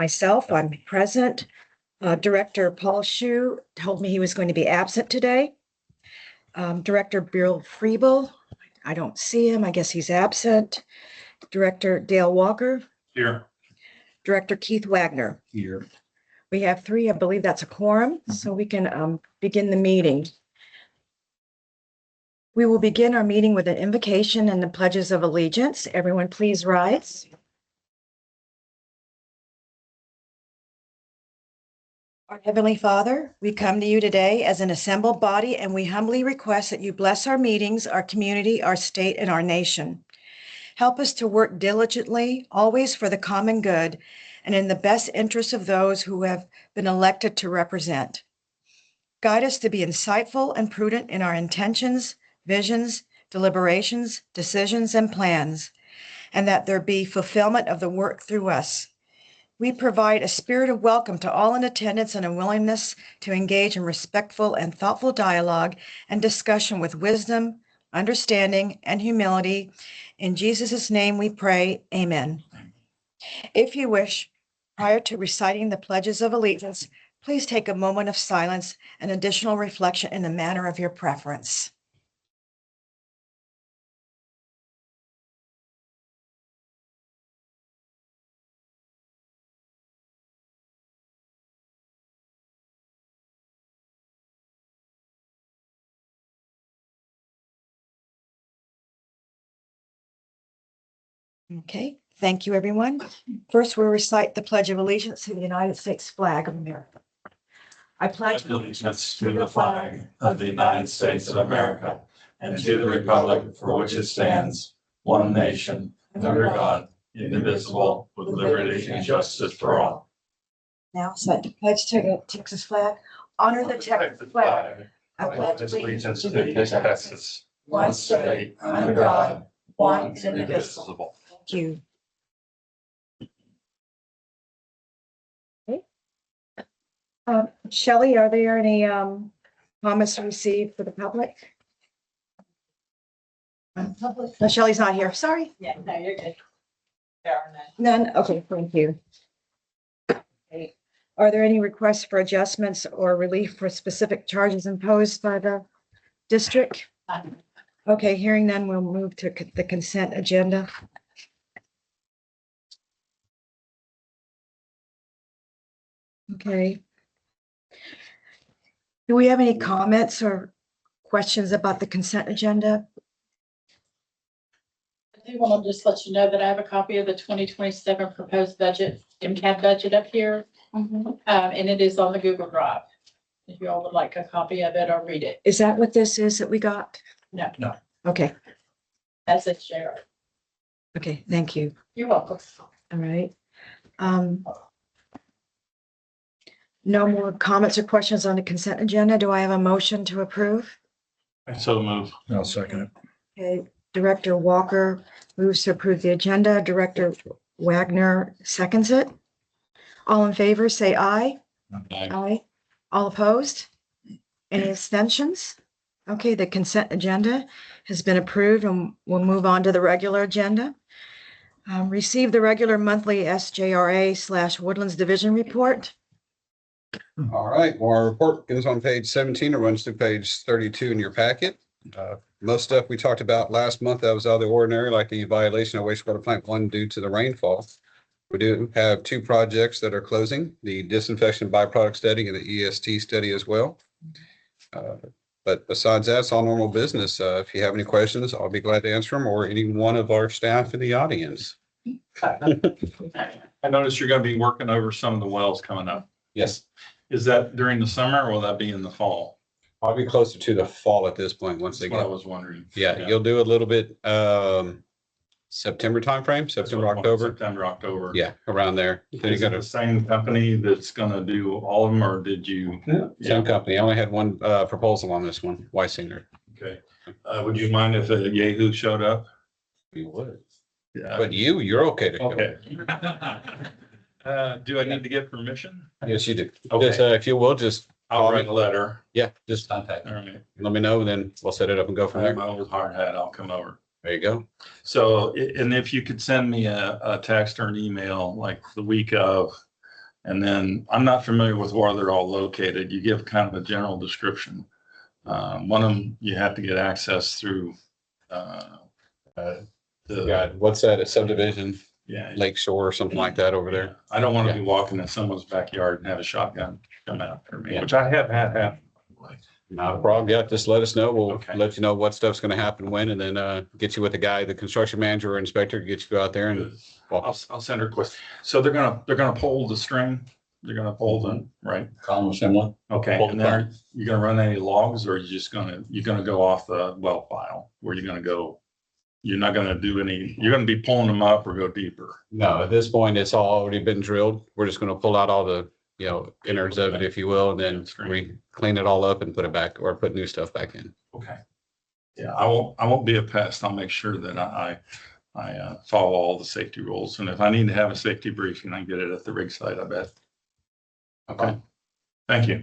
Myself, I'm present. Director Paul Shu told me he was going to be absent today. Director Bill Friebel, I don't see him. I guess he's absent. Director Dale Walker, Here. Director Keith Wagner. Here. We have three. I believe that's a quorum, so we can begin the meeting. We will begin our meeting with an invocation and the pledges of allegiance. Everyone, please rise. Our Heavenly Father, we come to you today as an assembled body, and we humbly request that you bless our meetings, our community, our state, and our nation. Help us to work diligently, always for the common good, and in the best interest of those who have been elected to represent. Guide us to be insightful and prudent in our intentions, visions, deliberations, decisions, and plans, and that there be fulfillment of the work through us. We provide a spirit of welcome to all in attendance and a willingness to engage in respectful and thoughtful dialogue and discussion with wisdom, understanding, and humility. In Jesus' name we pray, amen. If you wish, prior to reciting the pledges of allegiance, please take a moment of silence and additional reflection in the manner of your preference. Okay, thank you, everyone. First, we'll recite the Pledge of Allegiance to the United States flag of America. I pledge Allegiance to the flag of the United States of America and to the republic for which it stands, one nation, under God, indivisible, with liberty and justice for all. now set to pledge to the Texas flag. Honor the Texas flag. I pledge Allegiance to Texas, one state, under God, one indivisible. Thank you. Okay. Shelley, are there any comments received for the public? No, Shelley's not here. Sorry. Yeah, no, you're good. There are none. None? Okay, thank you. Okay. Are there any requests for adjustments or relief for specific charges imposed by the district? None. Okay, hearing none, we'll move to the consent agenda. Okay. Do we have any comments or questions about the consent agenda? I do want to just let you know that I have a copy of the 2027 proposed budget, MCAD budget up here. And it is on the Google Drive. If you all would like a copy of it or read it, Is that what this is that we got? No. No. Okay, that's it, JR. okay, thank you. You're welcome. All right. No more comments or questions on the consent agenda. Do I have a motion to approve? So move. I'll second it. Okay, Director Walker moves to approve the agenda. Director Wagner seconds it. All in favor, say aye. Aye. All opposed? Any abstentions? Okay, the consent agenda has been approved and we'll move on to the regular agenda. Receive the regular monthly SJRA/Woodlands Division report. All right, well, our report goes on page 17 or runs through page 32 in your packet. Most stuff we talked about last month that was out of the ordinary, like the violation of wastewater plant 1 due to the rainfall. We do have 2 projects that are closing, the disinfection byproduct study and the EST study as well. But besides that, it's all normal business. If you have any questions, I'll be glad to answer them, or any one of our staff in the audience. I noticed you're gonna be working over some of the wells coming up. Yes, Is that during the summer or will that be in the fall? I'll be closer to the fall at this point once they That's what I get. was wondering. Yeah, you'll do a little bit, September timeframe, That's September, what- October. September, October. Yeah, around there. Then you Is it got the a same company that's gonna do all of them, or did you? same company. I only had one proposal on this one, Weisinger. Okay. Would you mind if Yahoo showed up? You would. Yeah. But you're okay to go. Okay. Do I need to get permission? Yes, you do. Okay. Just, if you will, just, I'll write a letter. yeah, just All right. let me know, then we'll set it up and go from I have there. my old hard hat. I'll come over. There you go. So, and if you could send me a text or an email like the week of, And then I'm not familiar with where they're all located. You give kind of a general description. One of them, you have to get access through, God, what's that? A subdivision, yeah. Lake Shore or something like that over there? I don't want to be walking in someone's backyard and have a shotgun come out for me, Yeah. which I have had happen. Not a problem. Yeah, just let us know. We'll Okay. let you know what stuff's gonna happen when, and then get you with the guy, the construction manager or inspector, get you out there and I'll send her a request. So they're gonna pull the string. They're gonna pull the, right? Column assembly. Okay, Pull the and then you're gonna run any logs, or you're gonna go off the well file? Where you're gonna go? You're not gonna do any, you're gonna be pulling them up or go deeper? no, at this point, it's all already been drilled. We're just gonna pull out all the, innards of it, if you will, and then clean it all up and put it back or put new stuff back in. Okay. Yeah, I won't be a pest. I'll make sure that I follow all the safety rules. And if I need to have a safety briefing, I get it at the rig site, I bet. Okay, thank you.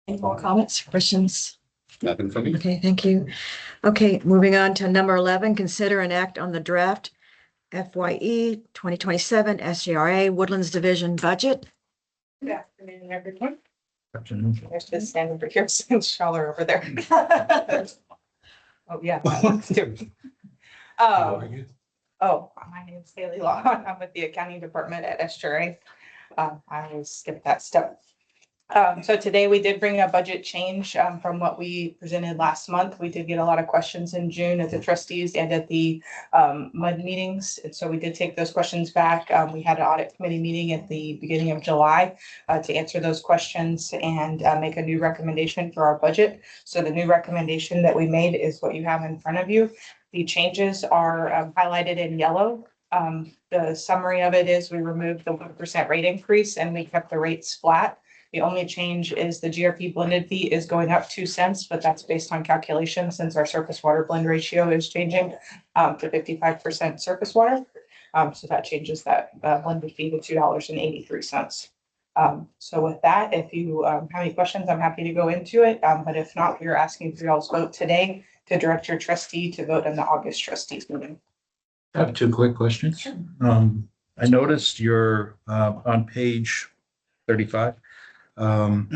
Any more comments, questions? Nothing from me. Okay, thank you. Okay, moving on to number 11, consider an act on the draft FYE 2027 SGRA Woodlands Division budget. Good afternoon, everyone. There's just standing over here since y'all are over there. Oh, yeah. that works too. My name's Haley Law. I'm with the accounting department at SGRA. I always skip that step. So today we did bring a budget change from what we presented last month. We did get a lot of questions in June at the trustees and at the MUD meetings. And so we did take those questions back. We had an audit committee meeting at the beginning of July to answer those questions and make a new recommendation for our budget. So the new recommendation that we made is what you have in front of you. The changes are highlighted in yellow. The summary of it is we removed the 1% rate increase and we kept the rates flat. The only change is the GRP blended fee is going up 2 cents, but that's based on calculation since our surface water blend ratio is changing to 55% surface water. So that changes that blended fee to $2.83. So with that, if you have any questions, I'm happy to go into it. But if not, we're asking for y'all's vote today to direct your trustee to vote in the August trustees meeting. I have two quick questions. I noticed you're on page 35. I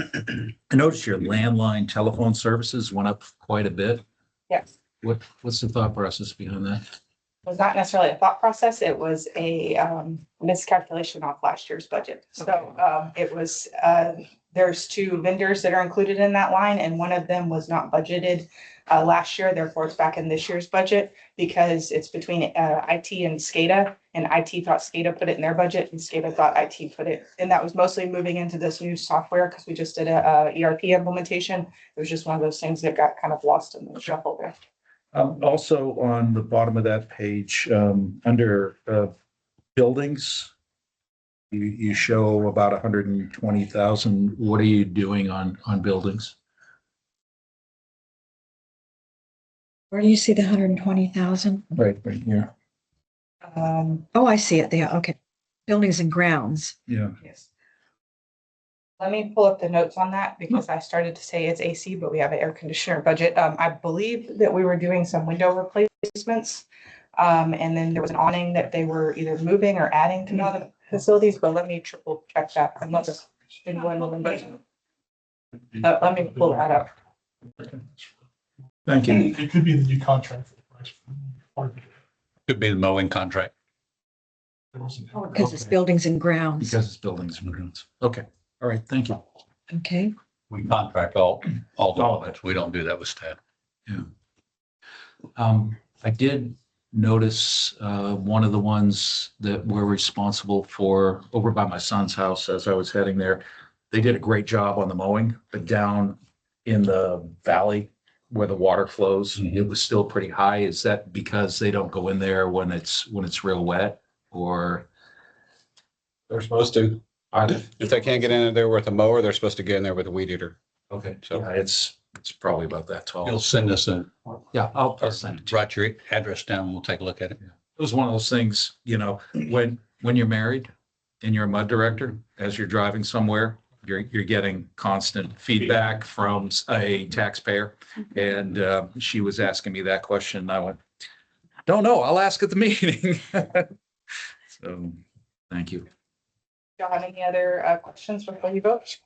noticed your landline telephone services went up quite a bit. Yes. What's the thought process behind that? Was not necessarily a thought process. It was a miscalculation off last year's budget. So it was, there's 2 vendors that are included in that line and one of them was not budgeted last year. Therefore, it's back in this year's budget because it's between IT and SCADA, and IT thought SCADA put it in their budget and SCADA thought IT put it. And that was mostly moving into this new software because we just did a ERP implementation. It was just one of those things that got kind of lost in the shuffle there. Also on the bottom of that page, under buildings, you show about 120,000. What are you doing on buildings? Where do you see the 120,000? Right here. Oh, I see it there. Okay. Buildings and grounds. Yeah. Yes. Let me pull up the notes on that because I started to say it's AC, but we have an air conditioner budget. I believe that we were doing some window replacements. And then there was an awning that they were either moving or adding to other facilities, but let me triple check that. I'm not just in one little bit. Let me pull that up. Thank you. It could be the new contract for the price. Could be the mowing contract. Because it's buildings and grounds. Because it's buildings and grounds. Okay. All right. Thank you. Okay. We contract all of it. We don't do that with staff. I did notice one of the ones that we're responsible for over by my son's house as I was heading there. They did a great job on the mowing, but down in the valley where the water flows, it was still pretty high. Is that because they don't go in there when it's real wet, or? They're supposed to. If they can't get in there with a mower, they're supposed to get in there with a weed eater. Okay, So- yeah, it's probably about that tall. You'll send us Yeah, I'll send it to you. write your address down. We'll take a look at it. It was one of those things, when you're married and you're a mud director, as you're driving somewhere, you're getting constant feedback from a taxpayer. And she was asking me that question and I went, don't know, I'll ask at the meeting. So Thank you. Y'all have any other questions before you vote?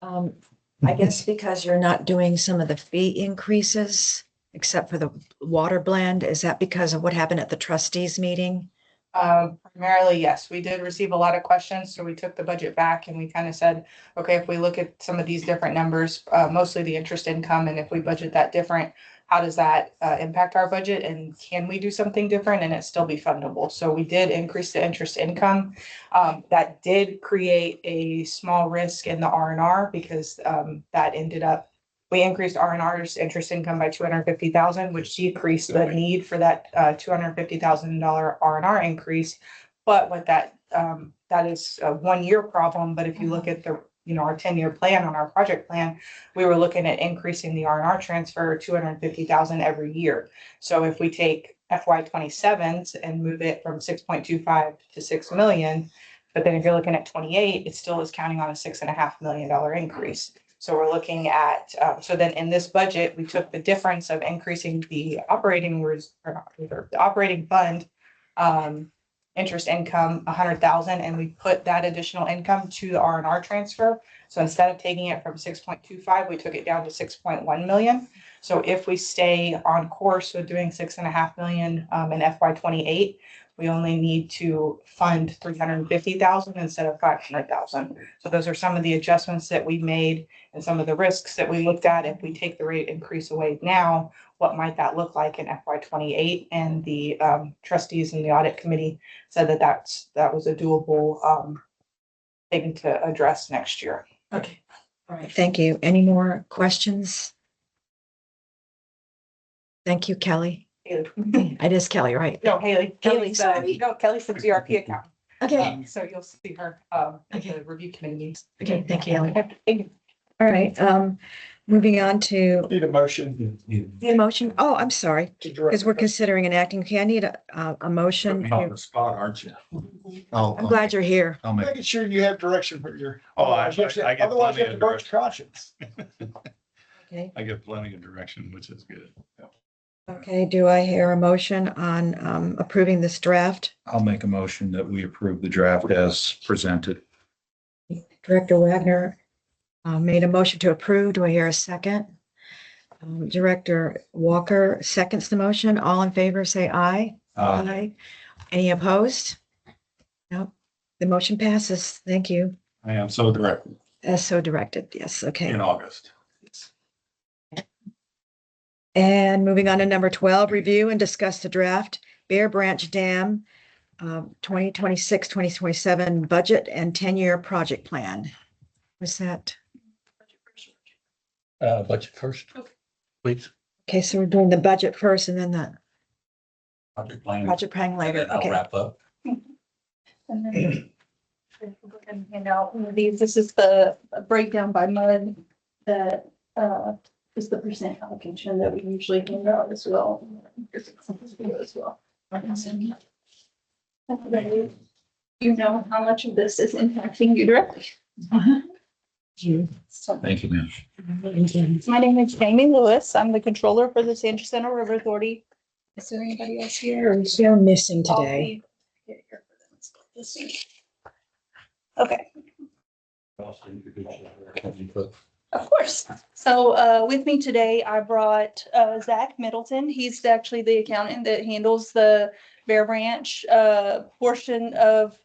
I guess because you're not doing some of the fee increases, except for the water blend, is that because of what happened at the trustees meeting? Primarily, yes, we did receive a lot of questions, so we took the budget back and we kind of said, okay, if we look at some of these different numbers, mostly the interest income, and if we budget that different, how does that impact our budget, and can we do something different and it still be fundable? So we did increase the interest income. That did create a small risk in the R&R because that ended up, we increased R&R's interest income by 250,000, which decreased the need for that $250,000 R&R increase. But with that, that is a 1-year problem. But if you look at the, our 10-year plan on our project plan, we were looking at increasing the R&R transfer 250,000 every year. So if we take FY 27s and move it from 6.25 to 6 million, but then if you're looking at 28, it still is counting on a $6.5 million increase. So we're looking at, so then in this budget, we took the difference of increasing the operating the operating fund interest income 100,000, and we put that additional income to the R&R transfer. So instead of taking it from 6.25, we took it down to 6.1 million. So if we stay on course with doing 6.5 million in FY 28, we only need to fund 350,000 instead of 500,000. So those are some of the adjustments that we made and some of the risks that we looked at. If we take the rate increase away now, what might that look like in FY 28? And the trustees and the audit committee said that that was a doable thing to address next year. Okay. All right. Thank you. Any more questions? Thank you, Kelly. Haley. It is Kelly, right? No, Haley. Haley, sorry. No, Kelly's the GRP account. Okay. So you'll see her at Okay. the review committee meetings. Okay. Thank you, Kelly. Okay, thank you. All right. Moving on to Need a motion. the motion. Oh, I'm sorry, To because we're direct- considering enacting. Okay, I need a motion. Put me on the spot, aren't you? I'm glad you're here. I'll make, Making sure you have direction for your. Oh, I otherwise you have to- get otherwise you plenty have to of vote your conscience. Okay. I get plenty of direction, which is good. Okay. Do I hear a motion on approving this draft? I'll make a motion that we approve the draft as presented. Director Wagner made a motion to approve. Do I hear a second? Director Walker seconds the motion. All in favor, say aye. Aye. Any opposed? No. The motion passes. Thank you. I am so direct As so directed. Yes. Okay. in August. And moving on to number 12, review and discuss the draft Bear Branch Dam 2026-2027 budget and 10-year project plan. Was that? Budget first. Please. Okay, so we're doing the budget first and then the Project plan. project plan later. I'll Okay. wrap up. And then go ahead and hand out one of these. This is the breakdown by mud that is the percent allocation that we usually hand out as well. As well. You know how much of this is impacting you directly. So Thank you, ma'am. my name is Jamie Lewis. I'm the controller for the San Jacinto River Authority. Is there anybody else here? or- They're missing I'll today. be here for them. Let's see. Okay. Of course. So with me today, I brought Zach Middleton. He's actually the accountant that handles the Bear Branch portion of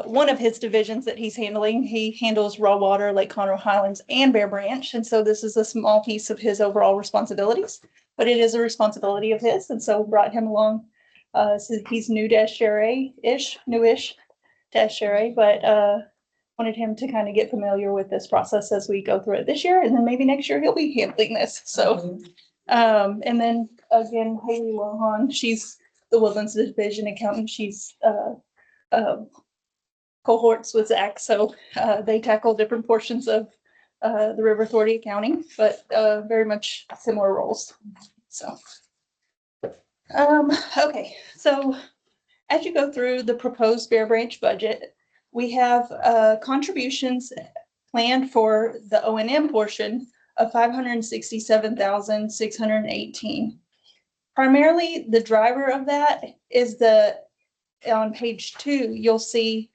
one of his divisions that he's handling. He handles raw water, Lake Conroe Highlands, and Bear Branch. And so this is a small piece of his overall responsibilities, but it is a responsibility of his. And so brought him along. So he's new to SHRA-ish, newish to SHRA, but wanted him to kind of get familiar with this process as we go through it this year, and then maybe next year he'll be handling this. So, and then again, Haley Lohan, she's the Woodlands Division accountant. She's cohorts with Zach, so they tackle different portions of the River Authority accounting, but very much similar roles. So, okay, so as you go through the proposed Bear Branch budget, we have contributions planned for the O&M portion of $567,618. Primarily, the driver of that is the on page 2, you'll see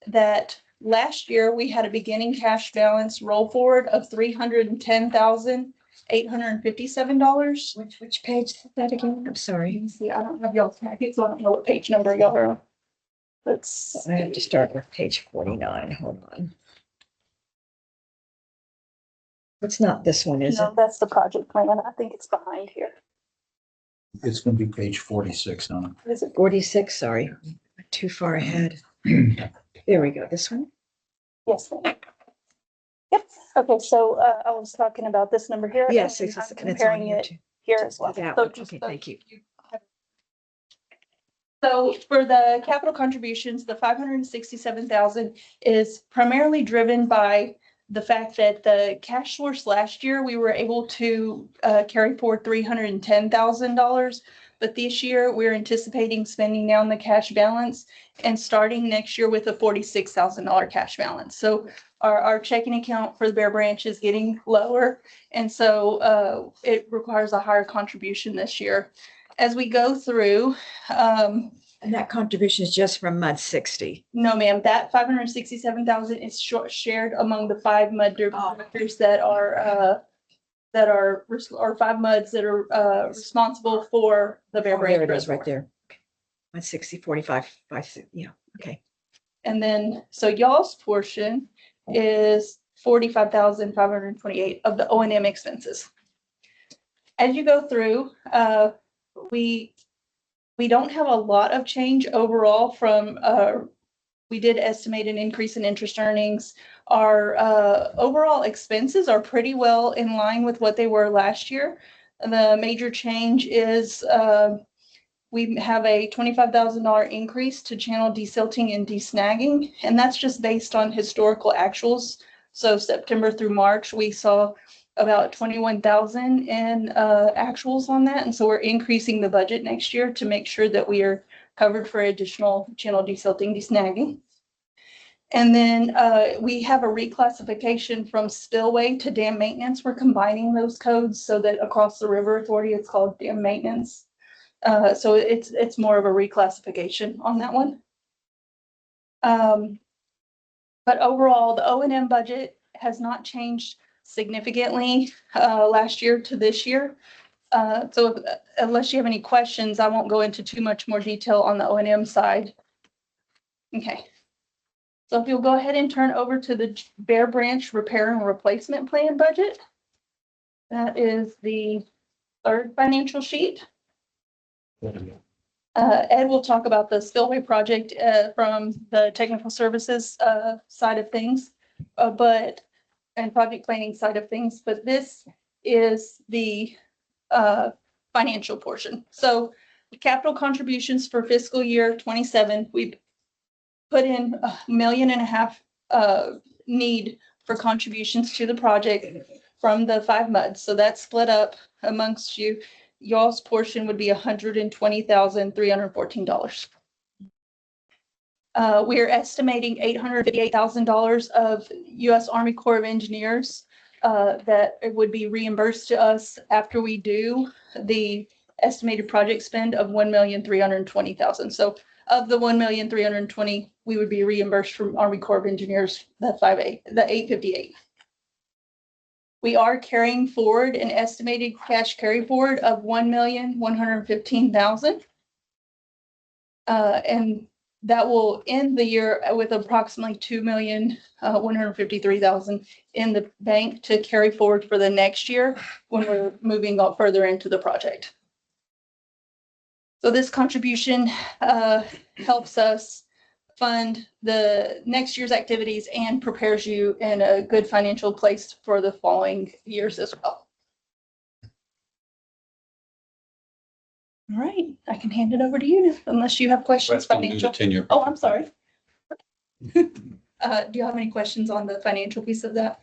that last year we had a beginning cash balance roll forward of $310,857. Which page is that again? I'm sorry. See, I don't have y'all's packet, so I don't know what page number y'all are on. Let's. I have to start with page 49. Hold on. It's not this one, is it? No, that's the project plan. I think it's behind here. It's gonna be page 46 on Is it? 46, sorry. Too far ahead. There we go. This one? Yes. ma'am. Yep. Okay, so I was talking about this number here. Yes, and it's I'm and it's on comparing here it too. here as well. That So one. just Okay, so thank you. have- So for the capital contributions, the 567,000 is primarily driven by the fact that the cash source last year, we were able to carry forward $310,000. But this year, we're anticipating spending down the cash balance and starting next year with a $46,000 cash balance. So our checking account for the Bear Branch is getting lower. And so it requires a higher contribution this year. As we go through, And that contribution is just from MUD 60. no, ma'am, that 567,000 is shared among the 5 MUD directors that are, or 5 MUDs that are responsible for the Bear Oh, Branch. there it is, right Reservoir. there. 160, 45, 5, yeah, okay. And then, so y'all's portion is 45,528 of the O&M expenses. As you go through, we don't have a lot of change overall from, we did estimate an increase in interest earnings. Our overall expenses are pretty well in line with what they were last year. The major change is we have a $25,000 increase to channel desilting and desnagging, and that's just based on historical actuals. So September through March, we saw about 21,000 in actuals on that. And so we're increasing the budget next year to make sure that we are covered for additional channel desilting, desnagging. And then we have a reclassification from spillway to dam maintenance. We're combining those codes so that across the river authority, it's called dam maintenance. So it's more of a reclassification on that one. But overall, the O&M budget has not changed significantly last year to this year. So unless you have any questions, I won't go into too much more detail on the O&M side. Okay. So if you'll go ahead and turn over to the Bear Branch Repair and Replacement Plan budget. That is the 3rd financial sheet. Ed will talk about the spillway project from the technical services side of things, and project planning side of things, but this is the financial portion. So the capital contributions for fiscal year 27, we put in $1.5 million need for contributions to the project from the 5 MUDs. So that's split up amongst you. Y'all's portion would be $120,314. We are estimating $858,000 of U.S. Army Corps of Engineers that it would be reimbursed to us after we do the estimated project spend of $1,320,000. So of the $1,320,000, we would be reimbursed from Army Corps of Engineers, the 858. We are carrying forward an estimated cash carry forward of $1,115,000. And that will end the year with approximately $2,153,000 in the bank to carry forward for the next year when we're moving up further into the project. So this contribution helps us fund the next year's activities and prepares you in a good financial place for the following years as well. All right, I can hand it over to you unless you have questions. Let's do the Financial. 10-year. Oh, I'm sorry. Do you have any questions on the financial piece of that?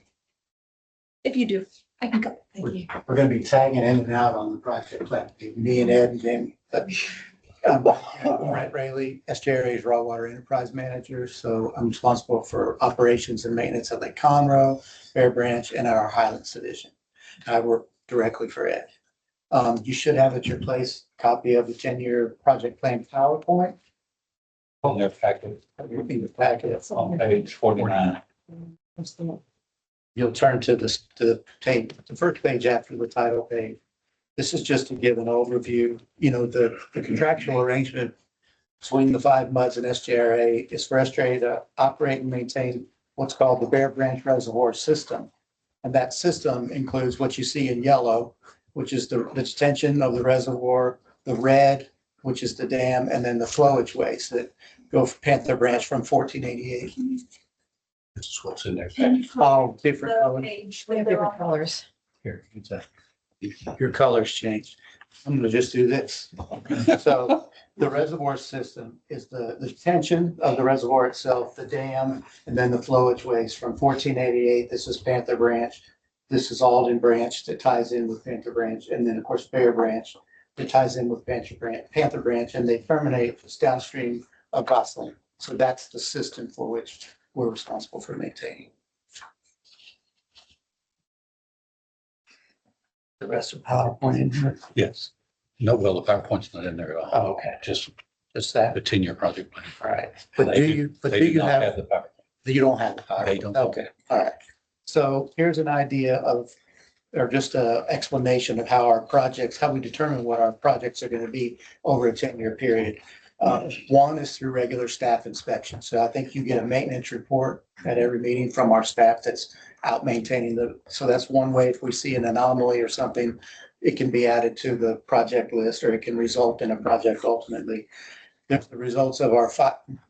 If you do, I can go. Thank you. We're gonna be tagging in and out on the project plan, me and Ed and Jamie. I'm Brent Rayleigh, SJRA's Raw Water Enterprise Manager, so I'm responsible for operations and maintenance at Lake Conroe, Bear Branch, and our Highlands Division. I work directly for Ed. You should have at your place a copy of the 10-year project plan PowerPoint. In their packet, In the packet. it's on page 49. You'll turn to the tape, the first page after the title page. This is just to give an overview, the contractual arrangement between the five MUDs and SJRA is for SJRA to operate and maintain what's called the Bear Branch Reservoir System. And that system includes what you see in yellow, which is the detention of the reservoir, the red, which is the dam, and then the flowage ways that go from Panther Branch from 1488. This is what's in their packet. All different The colors. page We have that they're different on. colors. Here, your colors changed. I'm gonna just do this. So the reservoir system is the detention of the reservoir itself, the dam, and then the flowage ways from 1488. This is Panther Branch. This is Alden Branch that ties in with Panther Branch, and then of course Bear Branch that ties in with Panther Branch, and they terminate just downstream of Gosling. So that's the system for which we're responsible for maintaining. The rest of PowerPoint in here. Yes. No, well, the PowerPoint's not in there at all. Oh, okay. Just Just that. the 10-year project plan. All right. But They do do- you, but They do do you not have, have the PowerPoint. you don't have the PowerPoint? They don't. Okay, all right. So here's an idea of, or just a explanation of how our projects, how we determine what our projects are going to be over a 10-year period. One is through regular staff inspection. So I think you get a maintenance report at every meeting from our staff that's out maintaining so that's one way. If we see an anomaly or something, it can be added to the project list, or it can result in a project ultimately. There's the results of our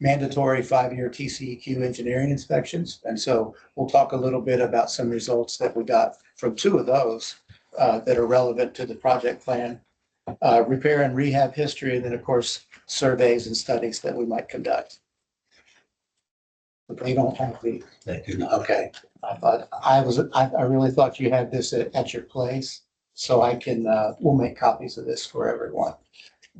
mandatory 5-year TCEQ engineering inspections. And so we'll talk a little bit about some results that we got from 2 of those that are relevant to the project plan. Repair and rehab history, and then of course, surveys and studies that we might conduct. But they don't have the, They do not. okay. I really thought you had this at your place, so I can, we'll make copies of this for everyone.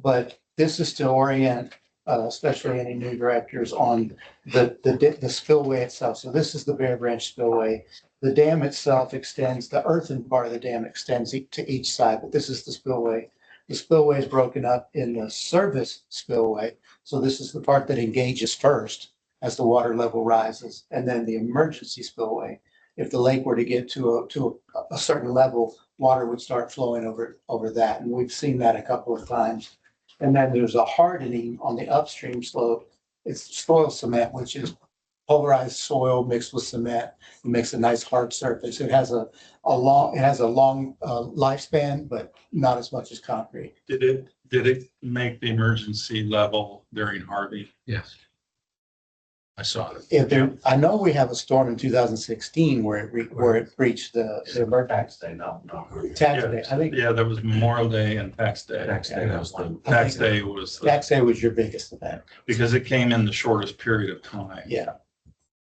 But this is to orient, especially any new directors on the spillway itself. So this is the Bear Branch spillway. The dam itself extends, the earthen part of the dam extends to each side, but this is the spillway. The spillway is broken up in the service spillway. So this is the part that engages first as the water level rises, and then the emergency spillway. If the lake were to get to a certain level, water would start flowing over that. And we've seen that a couple of times. And then there's a hardening on the upstream slope. It's soil cement, which is pulverized soil mixed with cement. It makes a nice hard surface. It has a long lifespan, but not as much as concrete. Did it make the emergency level during Harvey? Yes. I saw it. If there, I know we have a storm in 2016 where it breached the Tax day, no. tax day. I think Yeah, there was Memorial Day and Tax Day. Tax day, that was the. Tax Day was, tax day was your biggest event. because it came in the shortest period of time. Yeah.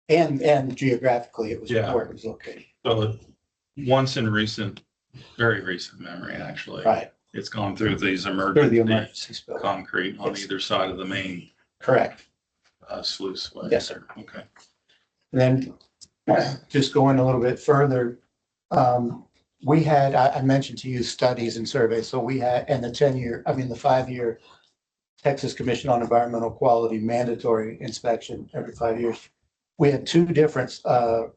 And geographically, it was Yeah. where it was located. So once in very recent memory, actually. Right. It's gone through these Through the emergency emergency spill. concrete on Yes. either side of the main Correct. sluice. way. Yes, sir. Okay. And then just going a little bit further, we had, I mentioned to you studies and surveys. So we had, and the 5-year Texas Commission on Environmental Quality mandatory inspection every 5 years. We had 2 different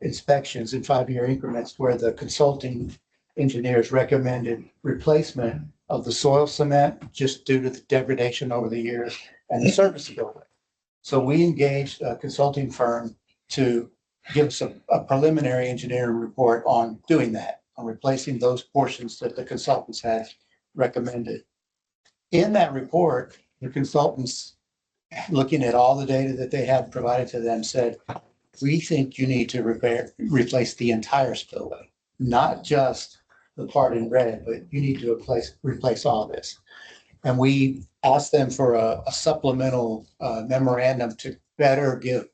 inspections in 5-year increments where the consulting engineers recommended replacement of the soil cement just due to the degradation over the years and the service building. So we engaged a consulting firm to give us a preliminary engineering report on doing that, on replacing those portions that the consultants had recommended. In that report, the consultants, looking at all the data that they had provided to them, said, we think you need to replace the entire spillway, not just the part in red, but you need to replace all this. And we asked them for a supplemental memorandum to better give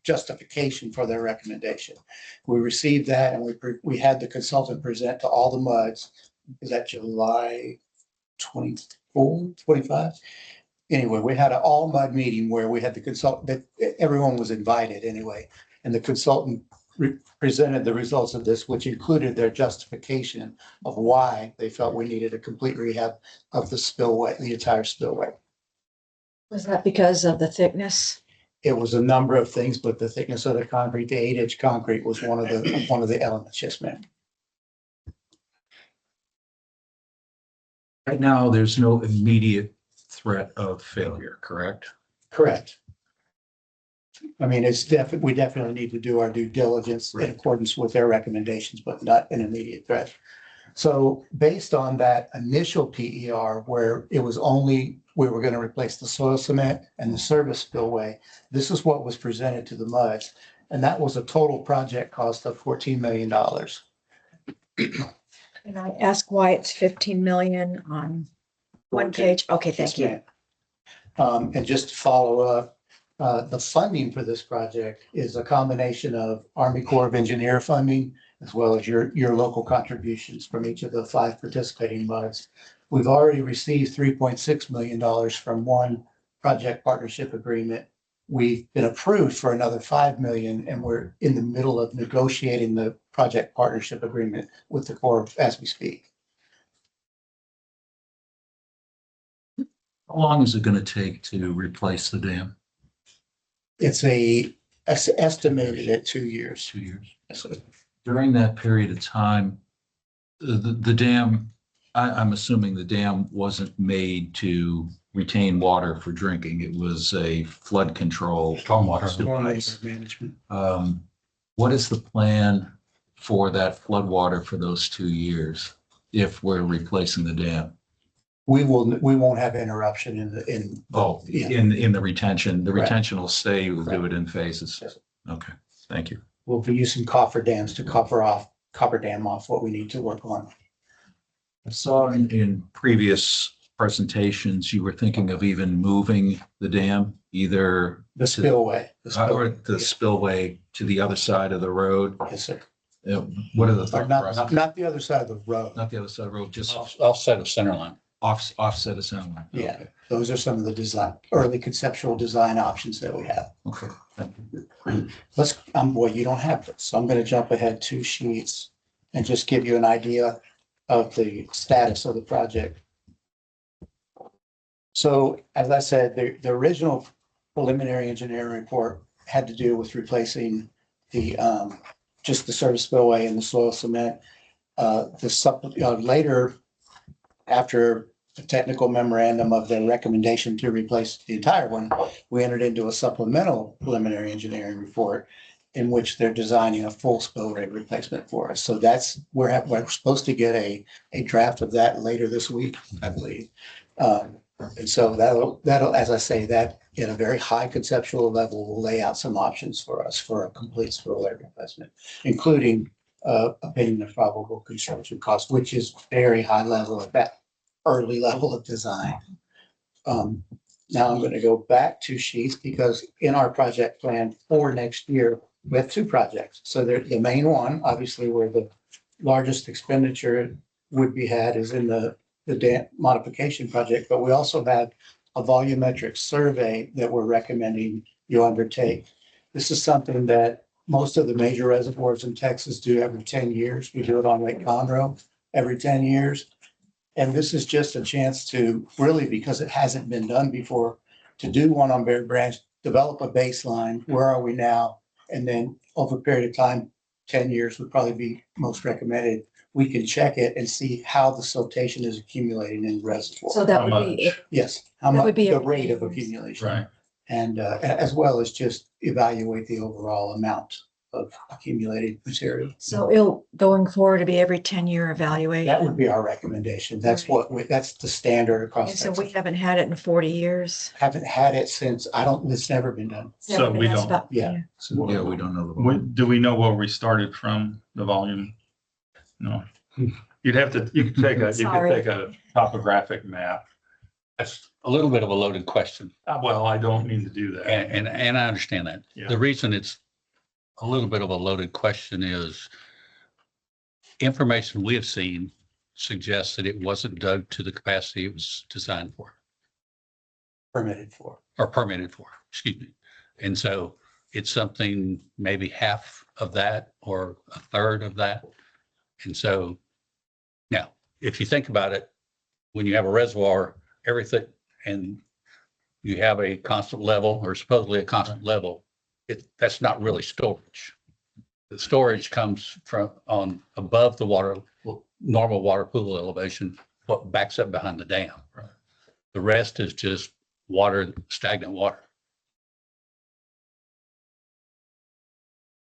justification for their recommendation. We received that, and we had the consultant present to all the MUDs. Is that July 24, 25? Anyway, we had an all MUD meeting where we had the consultant, everyone was invited anyway. And the consultant presented the results of this, which included their justification of why they felt we needed a complete rehab of the spillway, the entire spillway. Was that because of the thickness? It was a number of things, but the thickness of the concrete, the 8-inch concrete was one of the elements. Yes, ma'am. Right now, there's no immediate threat of failure, correct? Correct. I mean, we definitely need to do our due diligence in accordance with their recommendations, but not an immediate threat. So based on that initial PER where it was only, we were going to replace the soil cement and the service spillway, this is what was presented to the MUDs. And that was a total project cost of $14 million. And I ask why it's 15 million on one page. Okay, thank you. Yes, ma'am. And just to follow up, the funding for this project is a combination of Army Corps of Engineer funding, as well as your local contributions from each of the 5 participating MUDs. We've already received $3.6 million from one project partnership agreement. We've been approved for another 5 million, and we're in the middle of negotiating the project partnership agreement with the Corps as we speak. How long is it going to take to replace the dam? It's estimated at 2 years. 2 years. So During that period of time, the dam, I'm assuming the dam wasn't made to retain water for drinking. It was a flood control. Stormwater. stormwater management. What is the plan for that flood water for those 2 years if we're replacing the dam? We won't have interruption yeah. In the retention, the Correct. retention will stay, we'll do Correct. it in phases. Yes. Okay, thank you. We'll be using coffer dams to copper dam off what we need to work on. I saw in previous presentations, you were thinking of even moving the dam, either The spillway. or the spillway to the other side of the road. Yes, sir. What are the Or thought process? not the other side of the road. Not the other side of the road, just Offset of center line. offset of sound line. Yeah, those are some of the early conceptual design options that we have. Okay, thank you. Boy, you don't have this, so I'm gonna jump ahead 2 sheets and just give you an idea of the status of the project. So as I said, the original preliminary engineering report had to do with replacing the, just the service spillway and the soil cement. Later, after the technical memorandum of the recommendation to replace the entire one, we entered into a supplemental preliminary engineering report in which they're designing a full spillway replacement for us. So we're supposed to get a draft of that later this week, I believe. And so that'll, as I say, that at a very high conceptual level will lay out some options for us for a complete spillway replacement, including opinion of probable construction cost, which is very high level at that early level of design. Now I'm going to go back 2 sheets because in our project plan for next year, we have 2 projects. So the main one, obviously, where the largest expenditure would be had is in the dam modification project, but we also have a volumetric survey that we're recommending you undertake. This is something that most of the major reservoirs in Texas do every 10 years. We do it on Lake Conroe every 10 years. And this is just a chance to really, because it hasn't been done before, to do one on Bear Branch, develop a baseline. Where are we now? And then over a period of time, 10 years would probably be most recommended. We can check it and see how the siltation is accumulating in the reservoir. So that How would be, Yes, how That much, would be the every rate 10 of years. accumulation. Right. And as well as just evaluate the overall amount of accumulated material. so going forward to be every 10-year That would evaluation. be our recommendation. That's that's the standard across. And so we Texas. haven't had it in 40 years. Haven't had it since, it's never been done. So we That's don't- about- Yeah. Yeah, we don't know. the Do we know where we started from, the volume? No. You could take Sorry. a topographic map. That's a little bit of a loaded question. Well, I don't mean to do that. And I understand that. Yeah. The reason it's a little bit of a loaded question is information we have seen suggests that it wasn't dug to the capacity it was designed for Permitted for. or permitted for, excuse me. And so it's something maybe half of that or a third of that. And so now, if you think about it, when you have a reservoir, everything, and you have a constant level or supposedly a constant level. That's not really storage. The storage comes from on above the water, normal water pool elevation, what backs up behind the dam. Right. The rest is just water, stagnant water.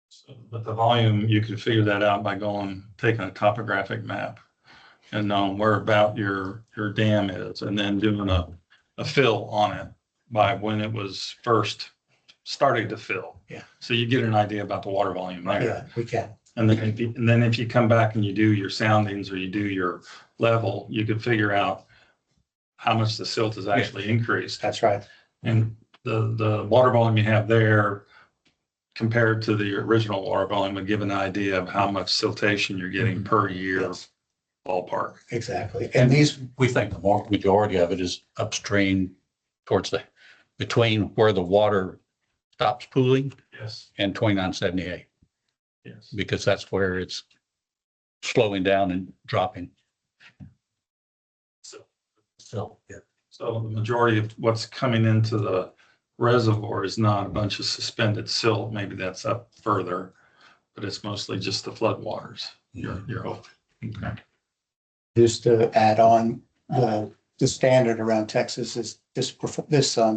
So, but the volume, you can figure that out by taking a topographic map and knowing where about your dam is, and then doing a fill on it by when it was first starting to fill. Yeah. So you get an idea about the water volume there. Yeah, we can. And then if you come back and you do your soundings or you do your level, you can figure out how much the silt has actually increased. That's right. And the water volume you have there compared to the original water volume would give an idea of how much siltation you're getting per year Yes. ballpark. Exactly. And these, We think the majority of it is upstream towards between where the water stops pooling Yes. and 2978, Yes. because that's where it's slowing down and dropping. So, yeah. So the majority of what's coming into the reservoir is not a bunch of suspended silt. Maybe that's up further, but it's mostly just the floodwaters. You're hoping. Okay. just to add on, the standard around Texas is this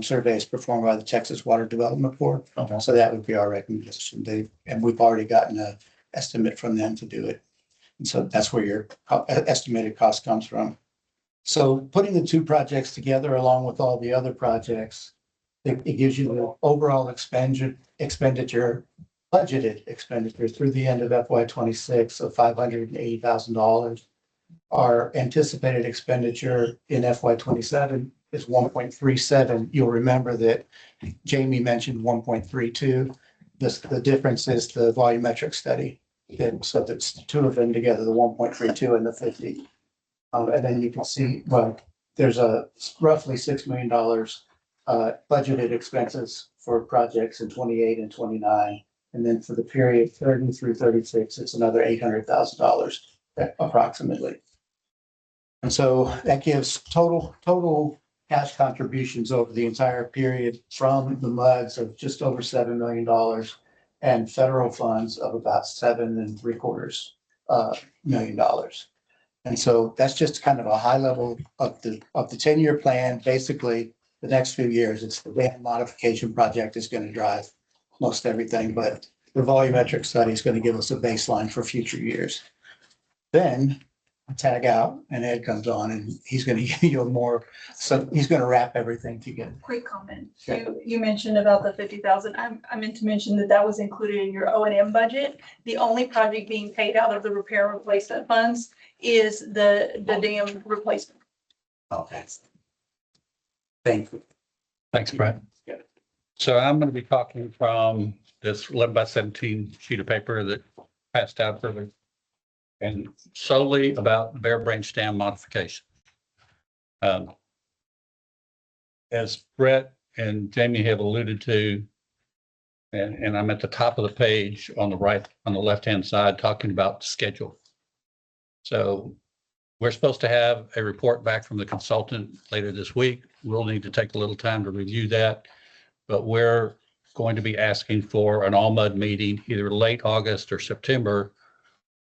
survey is performed by the Texas Water Development Board. Okay. So that would be our recommendation. And we've already gotten an estimate from them to do it. And so that's where your estimated cost comes from. So putting the two projects together along with all the other projects, it gives you the overall expenditure, budgeted expenditure through the end of FY 26 of $580,000. Our anticipated expenditure in FY 27 is 1.37. You'll remember that Jamie mentioned 1.32. The difference is the volumetric study. And so that's the two of them together, the 1.32 and the 50. And then you can see, well, there's a roughly $6 million budgeted expenses for projects in 28 and 29. And then for the period 30 through 36, it's another $800,000 approximately. And so that gives total cash contributions over the entire period from the MUDs of just over $7 million and federal funds of about $7.75 million. And so that's just kind of a high level of the 10-year plan. Basically, the next few years, it's the dam modification project is going to drive most everything, but the volumetric study is going to give us a baseline for future years. Then I tag out and Ed comes on and he's going to give you so he's going to wrap everything together. Quick comment. Sure. You mentioned about the 50,000. I meant to mention that was included in your O&M budget. The only project being paid out of the repair and replacement funds is the dam replacement. Okay. Thank you. Thanks, Brad. So I'm going to be talking from this 11x17 sheet of paper that passed out earlier, and solely about Bear Branch Dam modification. As Brett and Jamie have alluded to, and I'm at the top of the page on the left-hand side, talking about schedule. So we're supposed to have a report back from the consultant later this week. We'll need to take a little time to review that, but we're going to be asking for an all-mud meeting either late August or September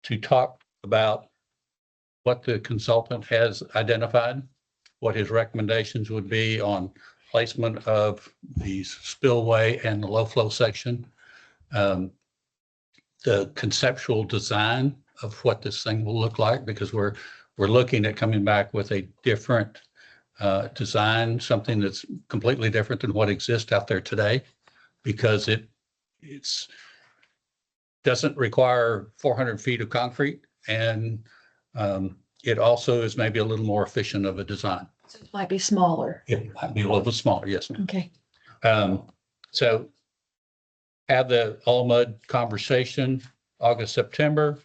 to talk about what the consultant has identified, what his recommendations would be on placement of the spillway and the low flow section, the conceptual design of what this thing will look like, because we're looking at coming back with a different design, something that's completely different than what exists out there today, because it's doesn't require 400 feet of concrete, and it also is maybe a little more efficient of a design. So it might be smaller. It might be a little bit smaller, yes, ma'am. Okay. So have the all mud conversation August, September.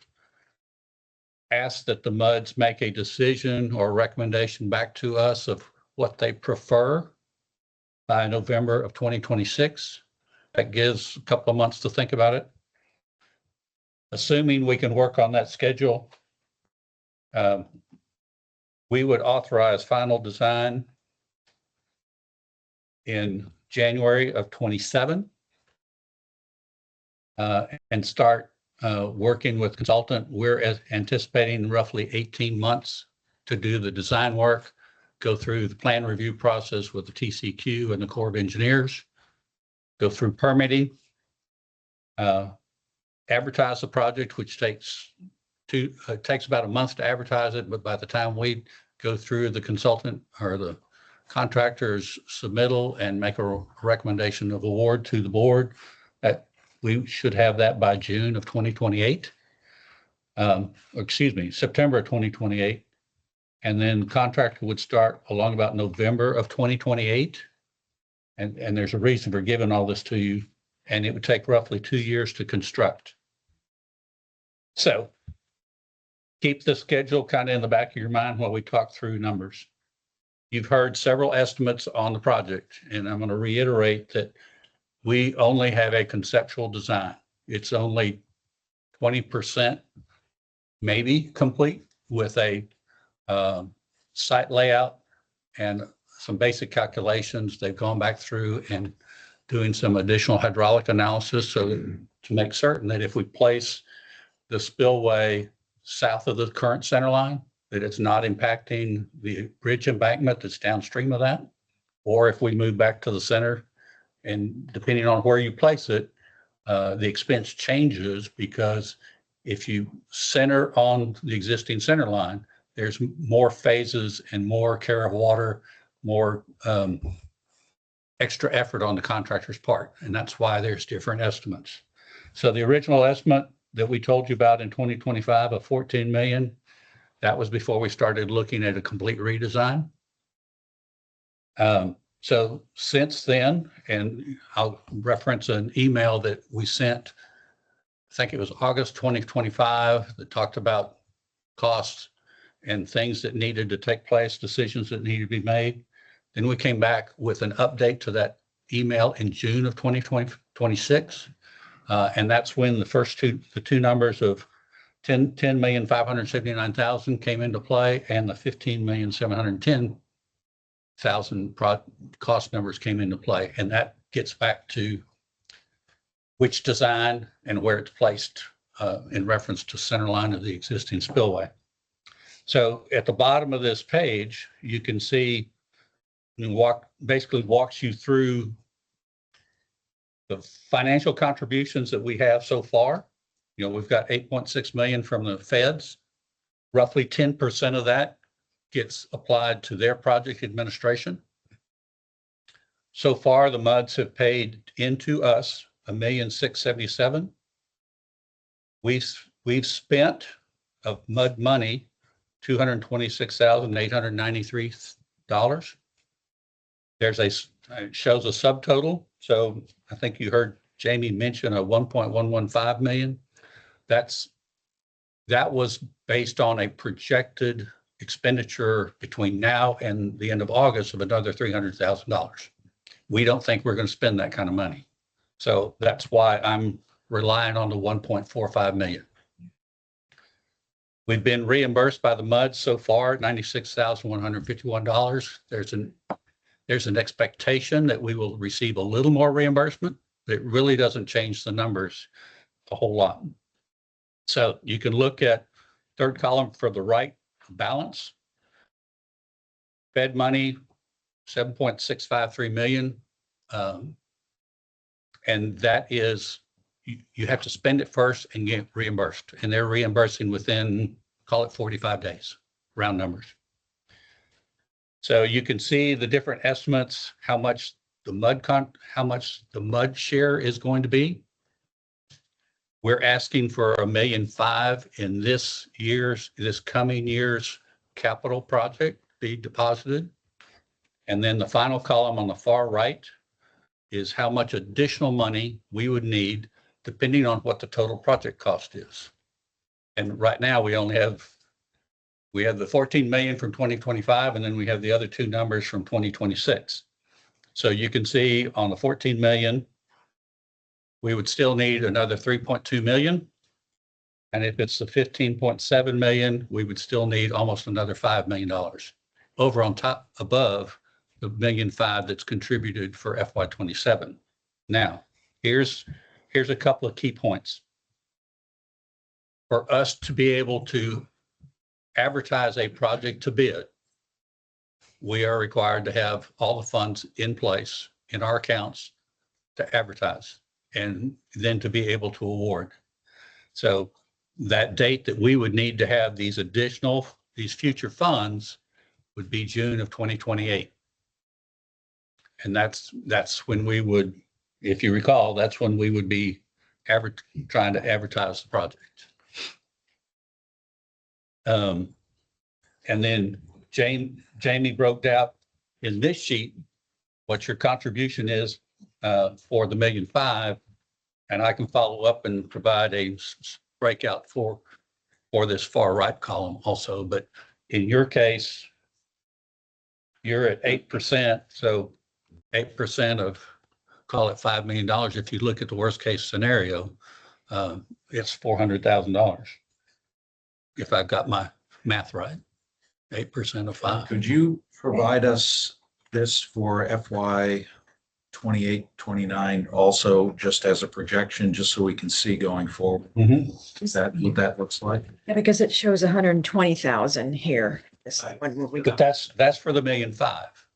Ask that the MUDs make a decision or recommendation back to us of what they prefer by November of 2026. That gives a couple of months to think about it. Assuming we can work on that schedule, we would authorize final design in January of 27. And start working with consultant. We're anticipating roughly 18 months to do the design work, go through the plan review process with the TCQ and the Corps of Engineers, go through permitting, advertise the project, which takes about a month to advertise it, but by the time we go through the consultant or the contractor's submittal and make a recommendation of award to the board, that we should have that by June of 2028. September of 2028. And then the contractor would start along about November of 2028. And there's a reason for giving all this to you. And it would take roughly 2 years to construct. So keep the schedule kind of in the back of your mind while we talk through numbers. You've heard several estimates on the project, and I'm going to reiterate that we only have a conceptual design. It's only 20% maybe complete with a site layout and some basic calculations. They've gone back through and doing some additional hydraulic analysis so to make certain that if we place the spillway south of the current center line, that it's not impacting the bridge embankment that's downstream of that. Or if we move back to the center, and depending on where you place it, the expense changes, because if you center on the existing center line, there's more phases and more care of water, more extra effort on the contractor's part. And that's why there's different estimates. So the original estimate that we told you about in 2025 of 14 million, that was before we started looking at a complete redesign. So since then, and I'll reference an email that we sent, I think it was August 2025, that talked about costs and things that needed to take place, decisions that needed to be made. Then we came back with an update to that email in June of 2026. And that's when the two numbers of 10,579,000 came into play, and the 15,710,000 cost numbers came into play. And that gets back to which design and where it's placed in reference to center line of the existing spillway. So at the bottom of this page, you can see, basically walks you through the financial contributions that we have so far. We've got 8.6 million from the feds. Roughly 10% of that gets applied to their project administration. So far, the MUDs have paid into us $1,677,000. We've spent of MUD money $226,893. It shows a subtotal. So I think you heard Jamie mention a 1.115 million. That was based on a projected expenditure between now and the end of August of another $300,000. We don't think we're going to spend that kind of money. So that's why I'm relying on the 1.45 million. We've been reimbursed by the MUD so far, $96,151. There's an expectation that we will receive a little more reimbursement, but it really doesn't change the numbers a whole lot. So you can look at third column for the right balance. Fed money, 7.653 million. And that is, you have to spend it first and get reimbursed. And they're reimbursing within, call it 45 days, round numbers. So you can see the different estimates, how much the MUD share is going to be. We're asking for $1.5 million in this coming year's capital project be deposited. And then the final column on the far right is how much additional money we would need depending on what the total project cost is. And right now we have the 14 million from 2025, and then we have the other two numbers from 2026. So you can see on the 14 million, we would still need another 3.2 million. And if it's the 15.7 million, we would still need almost another $5 million over on top above the the 1,000,005 that's contributed for FY 27. Now, here's a couple of key points. For us to be able to advertise a project to bid, we are required to have all the funds in place in our accounts to advertise and then to be able to award. So that date that we would need to have these future funds would be June of 2028. And that's when we would, if you recall, that's when we would be trying to advertise the project. And then Jamie broke out in this sheet what your contribution is for the 1,000,005, and I can follow up and provide a breakout for this far right column also. But in your case, you're at 8%, so 8% of, call it $5 million. If you look at the worst case scenario, it's $400,000. If I've got my math right, 8% of 5. Could you provide us this for FY 28, 29 also, just as a projection, just so we can see going forward? Is that what that looks like? Yeah, because it shows 120,000 here. This one where we But got. that's for the 1,000,005.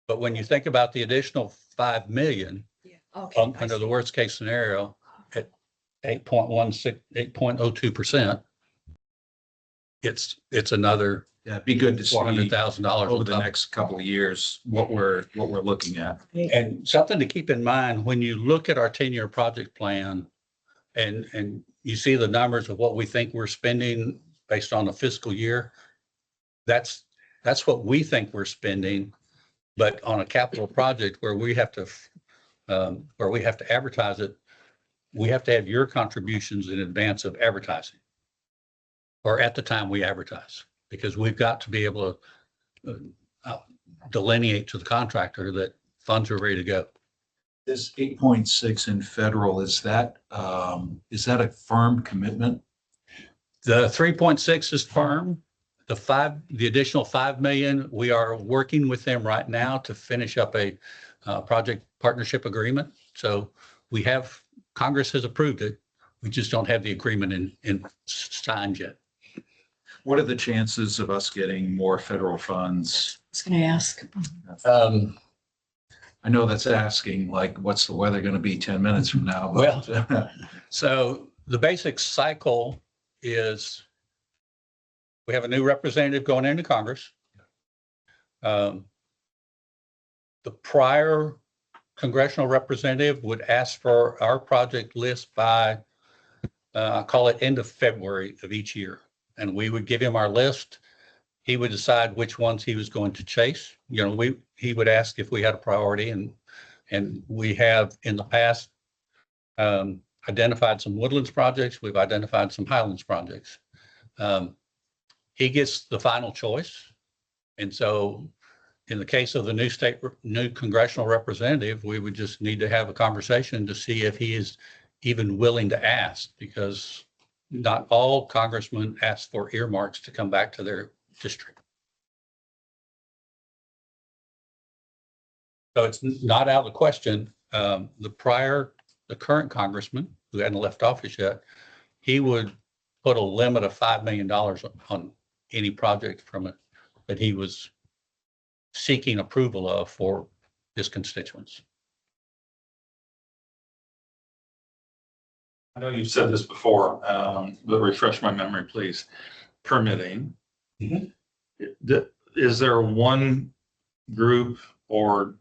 But when you think about the additional 5 million Okay, I under the see. worst case scenario at 8.02%, it's another Yeah, it'd be good to see $400,000 over the next couple of years what we're looking at. And something to keep in mind, when you look at our 10-year project plan and you see the numbers of what we think we're spending based on the fiscal year, that's what we think we're spending. But on a capital project where we have to advertise it, we have to have your contributions in advance of advertising or at the time we advertise, because we've got to be able to delineate to the contractor that funds are ready to go. This 8.6 in federal, is that a firm commitment? The 3.6 is firm. The additional 5 million, we are working with them right now to finish up a project partnership agreement. So Congress has approved it. We just don't have the agreement in signed yet. What are the chances of us getting more federal funds? I was going to ask. I know that's asking, like, what's the weather going to be 10 minutes from now? But So the basic cycle is we have a new representative going into Congress. The prior congressional representative would ask for our project list by, I call it end of February of each year. And we would give him our list. He would decide which ones he was going to chase. He would ask if we had a priority, and we have in the past identified some Woodlands projects. We've identified some Highlands projects. He gets the final choice. And so in the case of the new congressional representative, we would just need to have a conversation to see if he is even willing to ask, because not all congressmen ask for earmarks to come back to their district. So it's not out of the question. The current congressman, who hadn't left office yet, he would put a limit of $5 million on any project from it that he was seeking approval of for his constituents. I know you've said this before, but refresh my memory, please. Permitting. Is there one group, or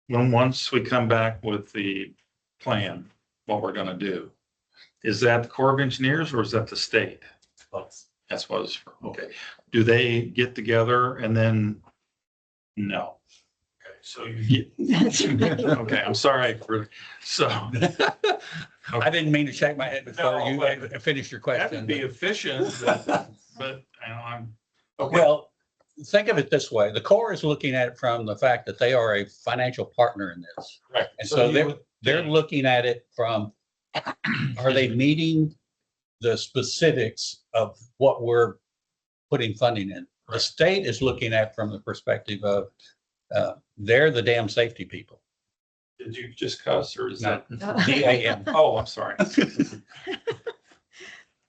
once we come back with the plan, what we're going to do, is that the Corps of Engineers or is that the state? That's what it's for. Okay. Do they get together and then? No. Okay. So you get. Okay. I'm sorry so. I didn't mean to shake my head before No, you finished your That question. would be efficient, but I'm. Okay. Well, think of it this way. The Corps is looking at it from the fact that they are a financial partner in this. Right. And so they're looking at it from, are they meeting the specifics of what we're putting funding in? The state is looking at from the perspective of, They're the damn safety people. Did you just cuss or is that? DAM. Oh, I'm sorry.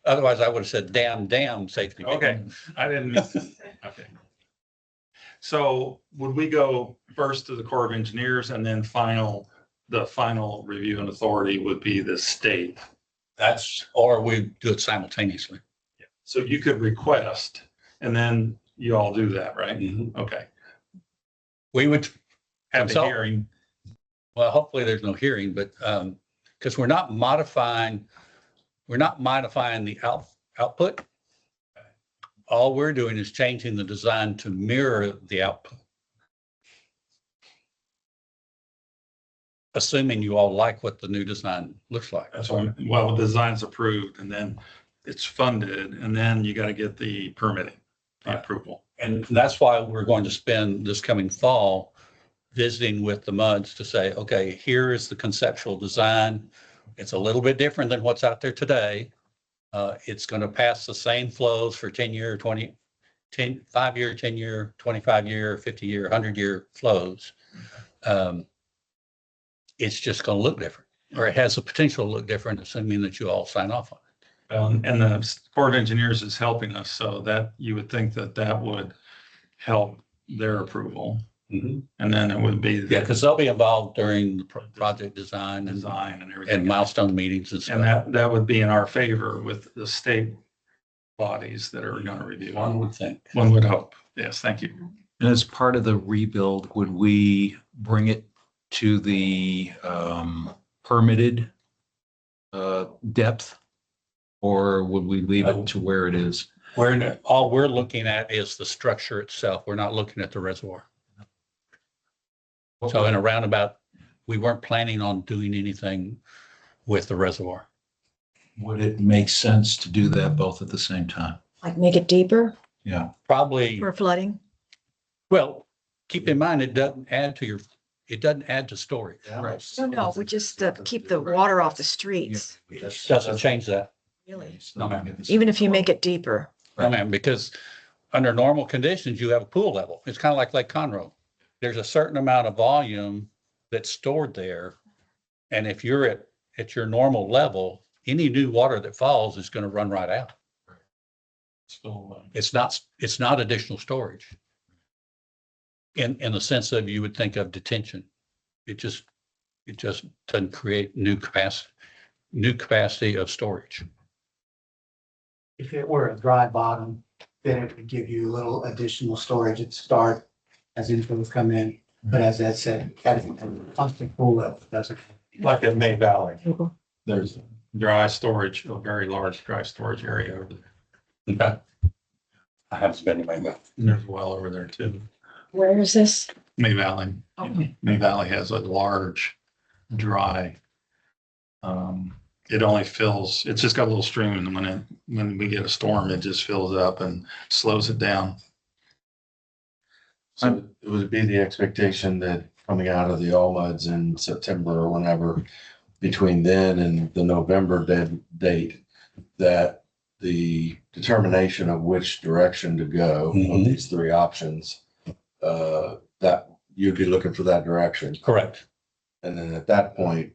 Otherwise, I would have said damn safety. people. Okay, I didn't. Okay. So would we go first to the Corps of Engineers and then the final review and authority would be the state? That's, or we do it simultaneously. So you could request and then you all do that, right? Okay. We would Have the Consult. hearing. Well, hopefully there's no hearing, but, because we're not modifying the output. All we're doing is changing the design to mirror the output. Assuming you all like what the new design looks like. That's why, well, the design's approved and then it's funded and then you got to get the permitting approval. And that's why we're going to spend this coming fall visiting with the MUDs to say, okay, here is the conceptual design. It's a little bit different than what's out there today. It's going to pass the same flows for 10-year, 5-year, 10-year, 25-year, 50-year, 100-year flows. It's just going to look different, or it has the potential to look different, assuming that you all sign off on it. And the Corps of Engineers is helping us so that you would think that that would help their approval. And then it would be Yeah, the because they'll be involved during the project design design and everything. and milestone meetings and stuff. And that would be in our favor with the state bodies that are going to review. One would think. One would hope. Yes, thank you. And as part of the rebuild, would we bring it to the permitted depth? Or would we leave it to where it is? All we're looking at is the structure itself. We're not looking at the reservoir. So in a roundabout, we weren't planning on doing anything with the reservoir. Would it make sense to do that both at the same time? Like make it deeper Yeah. Probably, for flooding? well, keep in mind, it doesn't add to storage. Right. No, we just keep the water off the streets, It doesn't change that. really. No, ma'am. Even if you make it deeper. No, ma'am, because under normal conditions, you have a pool level. It's kind of like Lake Conroe. There's a certain amount of volume that's stored there. And if you're at your normal level, any new water that falls is going to run right out. So, It's not additional storage. In the sense of you would think of detention. It just doesn't create new capacity of storage. If it were a dry bottom, then it would give you a little additional storage at the start as inflows come in. But as Ed said, at a constant pool level, doesn't. like in May Valley, there's dry storage, a very large dry storage area over there. Okay. I haven't been to Mayville. And there's a well over there too. Where is this? May Valley. Okay. May Valley has a large, dry. It only fills, it's just got a little stream and when we get a storm, it just fills up and slows it down. So it would be the expectation that coming out of the All-Muds in September or whenever, between then and the November date, that the determination of which direction to go with these three options, that you'd be looking for that direction. Correct. And then at that point,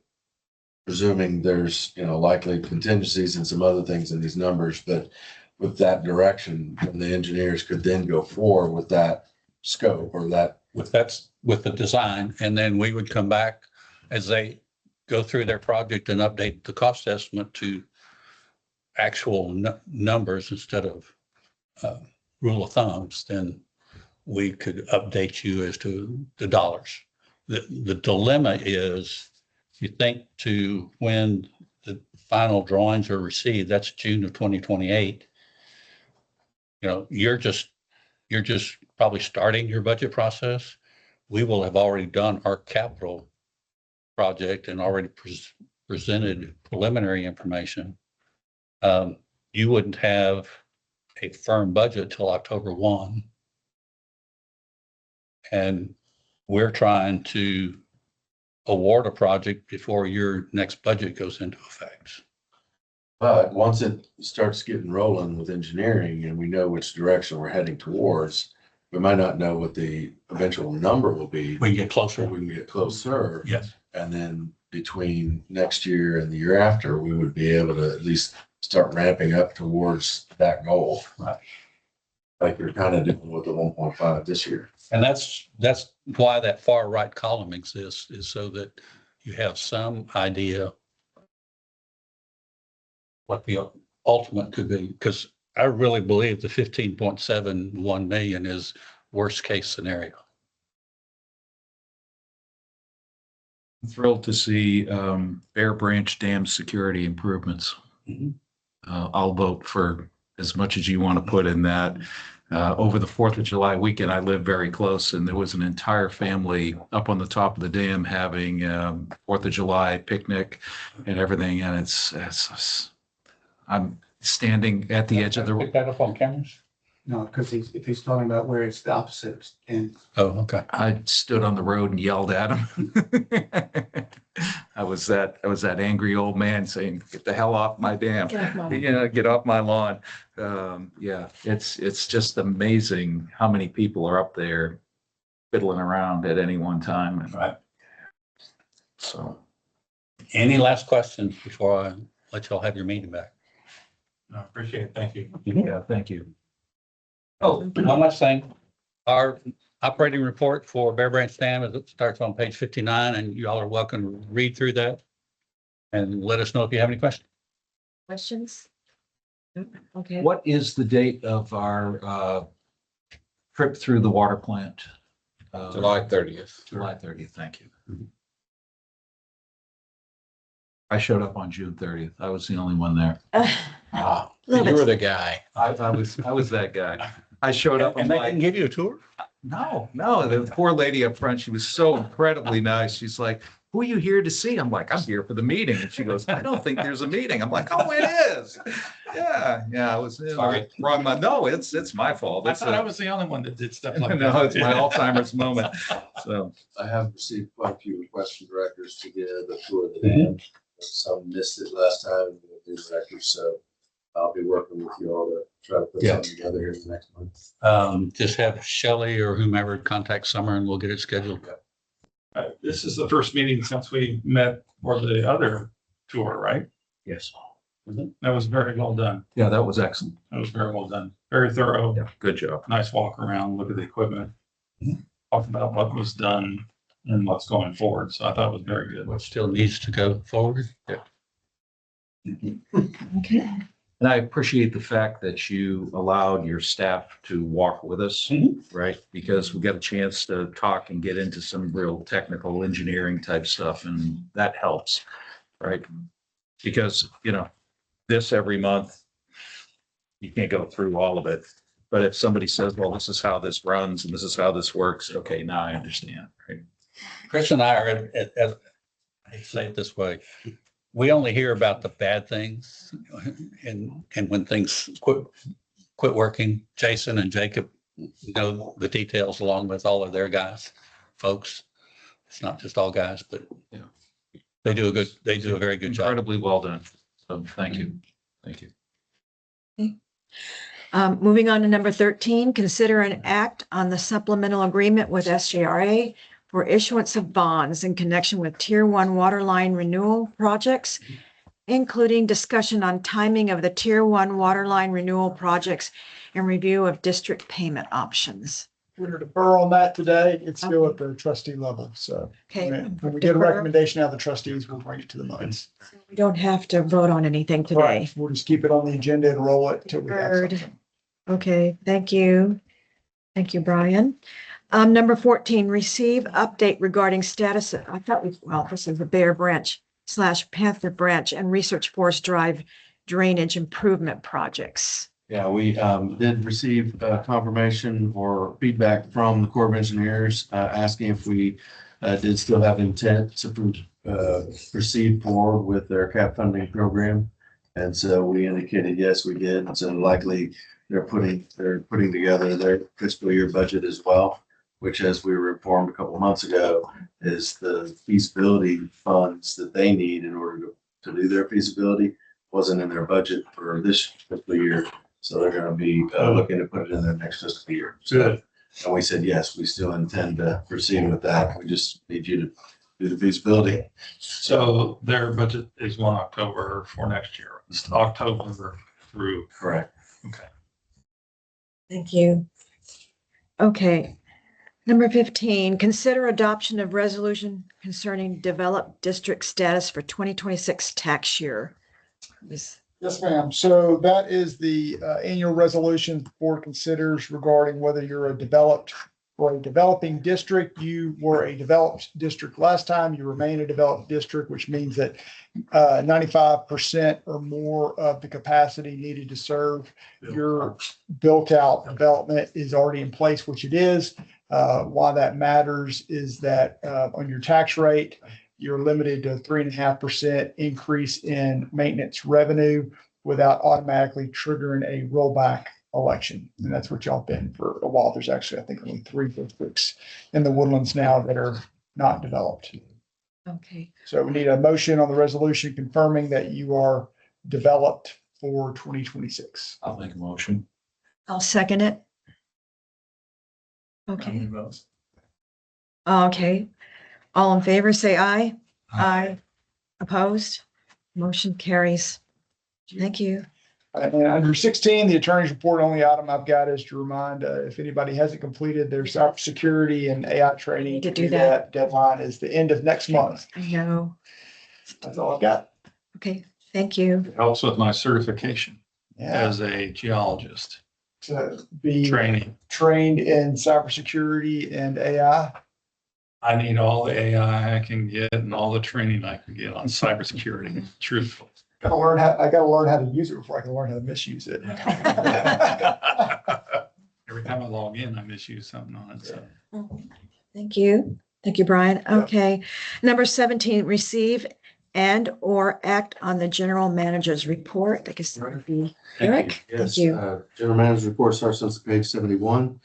presuming there's, likely contingencies and some other things in these numbers, but with that direction, then the engineers could then go forward with that scope or that. With the design, and then we would come back as they go through their project and update the cost estimate to actual numbers instead of rule of thumbs, then we could update you as to the dollars. The dilemma is, if you think to when the final drawings are received, that's June of 2028. You're just probably starting your budget process. We will have already done our capital project and already presented preliminary information. You wouldn't have a firm budget till October 1. And we're trying to award a project before your next budget goes into effect. But once it starts getting rolling with engineering and we know which direction we're heading towards, we might not know what the eventual number will be. We can get closer. We can get closer. Yes. And then between next year and the year after, we would be able to at least start ramping up towards that goal. Right. Like you're kind of doing with the 1.5 this year. And that's why that far right column exists, is so that you have some idea what the ultimate could be, because I really believe the 15.71 million is worst case scenario. Thrilled to see Bear Branch Dam security improvements. Mhm. I'll vote for as much as you want to put in that. Over the 4th of July weekend, I live very close, and there was an entire family up on the top of the dam having 4th of July picnic and everything. And it's I'm standing at the edge of Pick the. that up on cameras? No, because if he's talking about where it's the opposite end. Oh, okay. I stood on the road and yelled at him. I was that angry old man saying, "Get the hell off my dam." Get off my lawn. You know, get off my lawn. Yeah, it's just amazing how many people are up there fiddling around at any one time. Right. So, Any last questions before I let y'all have your meeting back? No, appreciate it. Thank you. yeah, thank you. Oh, one last thing. Our operating report for Bear Branch Dam, it starts on page 59, and you all are welcome to read through that and let us know if you have any questions. Questions? Okay. What is the date of our trip through the water plant? July 30th. July 30th, thank you. I showed up on June 30th. I was the only one there. Ah, Little you bit. were the guy. I was that guy. I showed up. And I'm they like, didn't give you a tour? no, the poor lady up front, she was so incredibly nice. She's like, "Who are you here to see?" I'm like, "I'm here for the meeting." And she goes, "I don't think there's a meeting." I'm like, "Oh, it is." Yeah, I was Sorry. wrong. No, it's my fault. I It's thought I was the only one that did stuff like that. no, it's my Alzheimer's moment. So, I have received quite a few requests from directors to give a tour of the dam. Some missed it last time, the new directors, so I'll be working with you all to try to put Yeah. something together here in the next month. Just have Shelley or whomever contact Summer and we'll get it scheduled. This is the first meeting since we met for the other tour, right? yes. That was very well done. Yeah, that was excellent. That was very well done. Very thorough. Yeah, good job. Nice walk around, look at the equipment. Talk about what was done and what's going forward. So I thought it was very good. What still needs to go forward? Okay. And I appreciate the fact that you allowed your staff to walk with us, right? Because we got a chance to talk and get into some real technical engineering type stuff, and that helps, right? Because, this every month, you can't go through all of it. But if somebody says, well, this is how this runs and this is how this works, okay, now I understand, right? Chris and I are, I hate to say it this way, we only hear about the bad things and when things quit working. Jason and Jacob know the details along with all of their guys, folks. It's not just all guys, but Yeah. they do a very good job. Incredibly well done. So thank you. Thank you. Moving on to number 13, consider an act on the supplemental agreement with SJRA for issuance of bonds in connection with Tier 1 water line renewal projects, including discussion on timing of the Tier 1 water line renewal projects and review of district payment options. We're going to defer on that today. It's still at the trustee level. So Okay. when we get a Defer. recommendation out of the trustees, we'll bring it to the minds. We don't have to vote on anything today. Right. We'll just keep it on the agenda and roll it until we have Heard. something. Okay, thank you. Thank you, Brian. Number 14, receive update regarding status. This is the Bear Branch / Panther Branch and Research Forest Drive drainage improvement projects. Yeah, we did receive confirmation or feedback from the Corps of Engineers asking if we did still have intent to proceed forward with their CAP funding program. And so we indicated, yes, we did. So likely they're putting together their fiscal year budget as well, which, as we were informed a couple of months ago, is the feasibility funds that they need in order to do their feasibility wasn't in their budget for this fiscal year. So they're going to be looking to put it in their next fiscal year. So Good. And we said, yes, we still intend to proceed with that. We just need you to do the feasibility. So their budget is 1 October for next year. It's October through. Correct. Okay. Thank you. Okay. Number 15, consider adoption of resolution concerning developed district status for 2026 tax year. Ms. Yes, ma'am. So that is the annual resolution the board considers regarding whether you're a developed or a developing district. You were a developed district last time, you remain a developed district, which means that 95% or more of the capacity needed to serve your built-out development is already in place, which it is. Why that matters is that on your tax rate, you're limited to 3.5% increase in maintenance revenue without automatically triggering a rollback election. And that's what y'all been for a while. There's actually, I think, only 3 districts in the Woodlands now that are not developed. Okay, So we need a motion on the resolution confirming that you are developed for 2026. I'll make a motion. I'll second it. Okay. Okay. All in favor, say aye. Aye. Opposed? Motion carries. Thank you. And under 16, the attorney's report, only item I've got is to remind if anybody hasn't completed their cybersecurity and AI training. To do that. Deadline is the end of next month. I know. That's all I've got. Okay, thank you. It helps with my certification Yeah, as a geologist to be training. trained in cybersecurity and AI. I need all the AI I can get and all the training I can get on cybersecurity, truthfully. I gotta learn how to use it before I can learn how to misuse it. Every time I log in, I misuse something on it, so. Thank you. Thank you, Brian. Okay. Number 17, receive and or act on the general manager's report. I guess that would be Eric. Thank Yes, you. General Manager's report starts on page 71.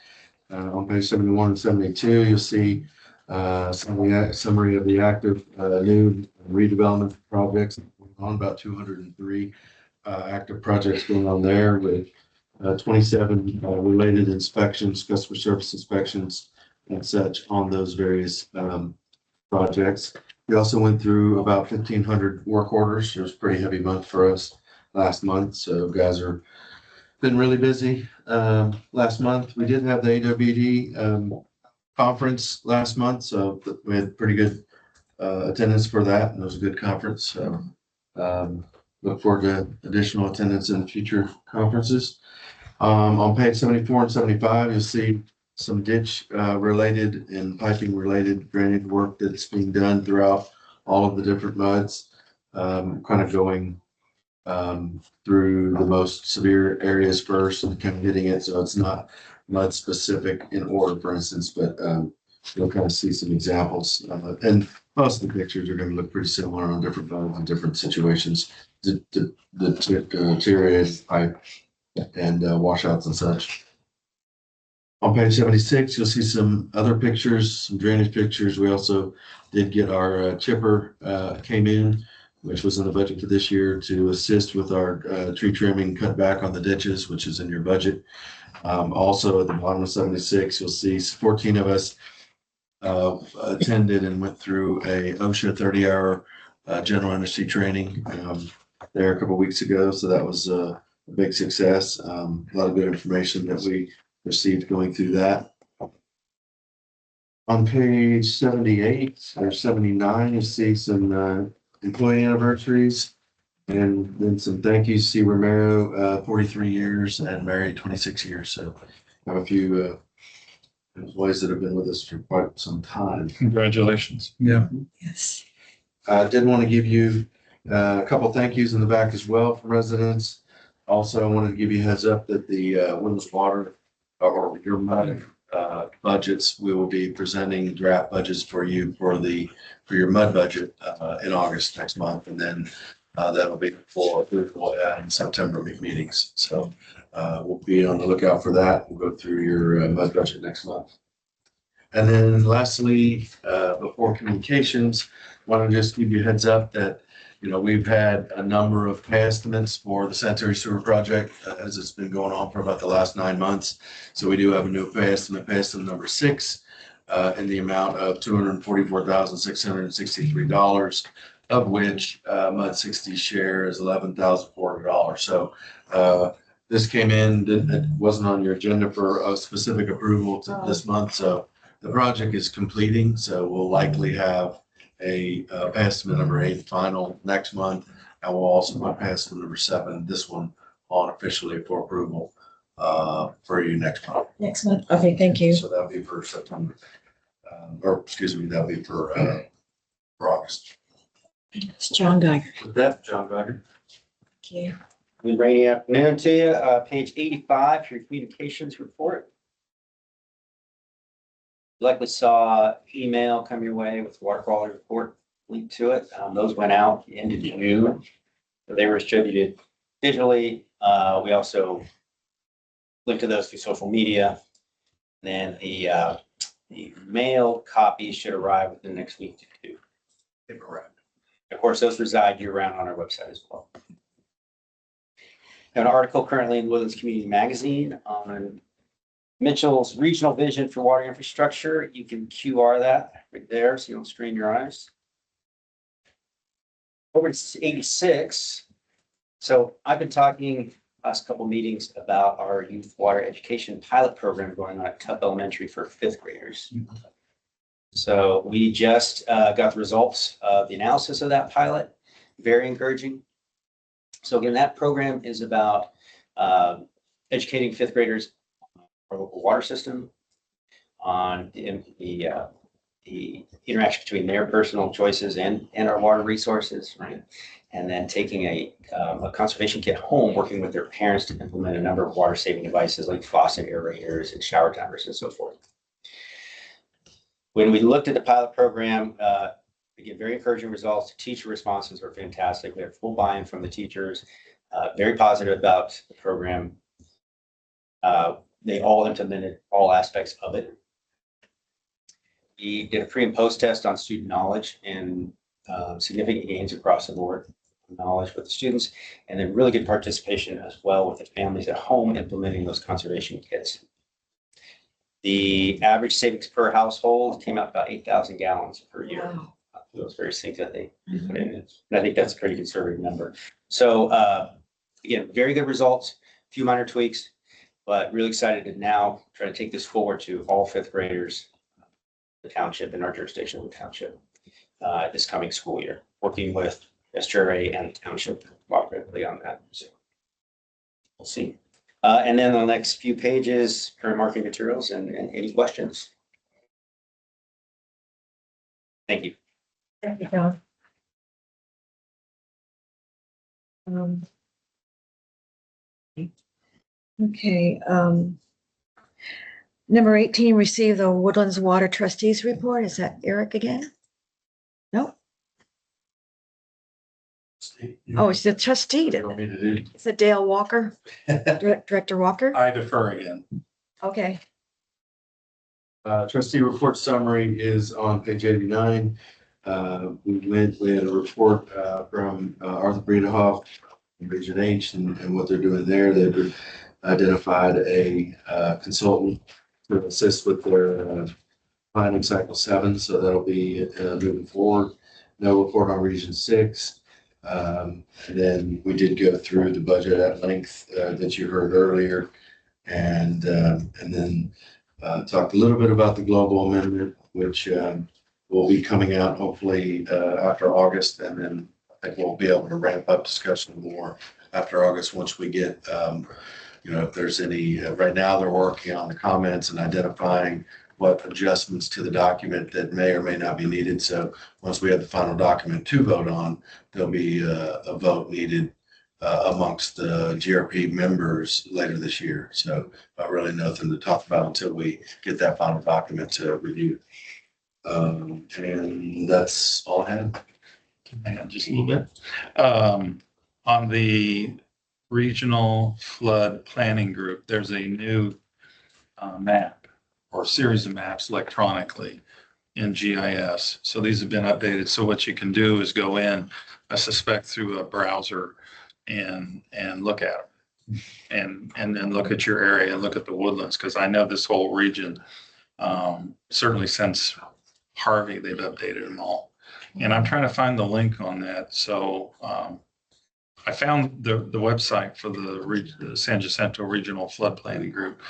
On page 71 and 72, you'll see summary of the active new redevelopment projects on about 203 active projects going on there with 27 related inspections, customer service inspections and such on those various projects. We also went through about 1,500 work orders. It was a pretty heavy month for us last month. So guys are been really busy. Last month, we did have the AWD conference last month. So we had pretty good attendance for that. And it was a good conference. So look forward to additional attendance in future conferences. On page 74 and 75, you'll see some ditch related and piping related drainage work that's being done throughout all of the different muds, kind of going through the most severe areas first and kind of hitting it. So it's not mud specific in order, for instance, but you'll kind of see some examples. And most of the pictures are going to look pretty similar on different muds and different situations. The deteriorated pipe and washouts and such. On page 76, you'll see some other pictures, some drainage pictures. We also did get our chipper came in, which was in the budget for this year to assist with our tree trimming, cut back on the ditches, which is in your budget. Also at the bottom of 76, you'll see 14 of us attended and went through a OSHA 30-hour general industry training there a couple of weeks ago. So that was a big success. A lot of good information that we received going through that. On page 78 or 79, you see some employee anniversaries and then some thank yous. See Romero, 43 years and married 26 years. So I have a few employees that have been with us for quite some time. Congratulations. Yeah. Yes. I did want to give you a couple thank yous in the back as well for residents. Also, I wanted to give you a heads up that the Woodlands Water or your mud budgets, we will be presenting draft budgets for you for your mud budget in August next month, and then that'll be for approval in September meetings. So we'll be on the lookout for that. We'll go through your mud budget next month. And then lastly, before communications, want to just give you a heads up that You know, we've had a number of pay estimates for the sanitary sewer project as it's been going on for about the last 9 months. So we do have a new pay estimate number 6, in the amount of $244,663, of which Mud 60 share is $11,400. So this came in, it wasn't on your agenda for a specific approval this month. So the project is completing. So we'll likely have a pay estimate number 8 final next month. And we'll also put pay estimate number 7, this one, on officially for approval for you next month. Next month. Okay, thank you. So that'll be for September. Or excuse me, that'll be for August. It's John Geiger. With that, John Geiger. Thank you. Good rainy afternoon to you. Page 85, your communications report. Likely saw email come your way with water quality report link to it. Those went out the end of June. So they were distributed digitally. We also linked to those through social media. Then the mail copy should arrive within the next week to 2. Correct. Of course, those reside year-round on our website as well. An article currently in Woodlands Community Magazine on Mitchell's regional vision for water infrastructure. You can QR that right there so you don't strain your eyes. Over to 86. So I've been talking last couple meetings about our youth water education pilot program going on at Tubb Elementary for 5th graders. So we just got the results of the analysis of that pilot. Very encouraging. So again, that program is about educating 5th graders on our local water system, on the interaction between their personal choices and our water resources, right? And then taking a conservation kit home, working with their parents to implement a number of water saving devices like faucet aerators and shower timers and so forth. When we looked at the pilot program, again, very encouraging results. Teacher responses were fantastic. We had full buy-in from the teachers, very positive about the program. They all implemented all aspects of it. We did a pre and post test on student knowledge and significant gains across the board knowledge with the students, and then really good participation as well with the families at home implementing those conservation kits. The average savings per household came out about 8,000 gallons per year. Wow. Those various things that they put in. And I think that's a pretty conservative number. So again, very good results, a few minor tweaks, but really excited to now try to take this forward to all 5th graders, the township, in our jurisdiction of the township this coming school year, working with SGRA and the township cooperatively on that. So we'll see. And then on the next few pages, current marketing materials and any questions. Thank you. Thank you, John. Okay, number 18, receive the Woodlands Water Trustees Report. Is that Eric again? No? Oh, it's the trustee. What do you want me to do? Is it Dale Walker? Director Walker? I defer again. Okay. Trustee report summary is on page 89. We had a report from Arthur Bredehoff, Region H, and what they're doing there. They've identified a consultant to assist with their planning cycle 7, so that'll be moving forward. No report on Region 6. And then we did go through the budget at length that you heard earlier, and then talked a little bit about the global amendment, which will be coming out hopefully after August, and then I think we'll be able to ramp up discussion more after August once we get, if there's any. Right now, they're working on the comments and identifying what adjustments to the document that may or may not be needed. So once we have the final document to vote on, there'll be a vote needed amongst the GRP members later this year. So really nothing to talk about until we get that final document to review. And that's all I had. Hang on just a little bit. On the regional flood planning group, there's a new map or series of maps electronically in GIS. So these have been updated. So what you can do is go in, I suspect through a browser and look at them. And then look at your area and look at the woodlands, because I know this whole region, certainly since Harvey, they've updated them all. And I'm trying to find the link on that. So I found the website for the San Jacinto Regional Flood Planning Group,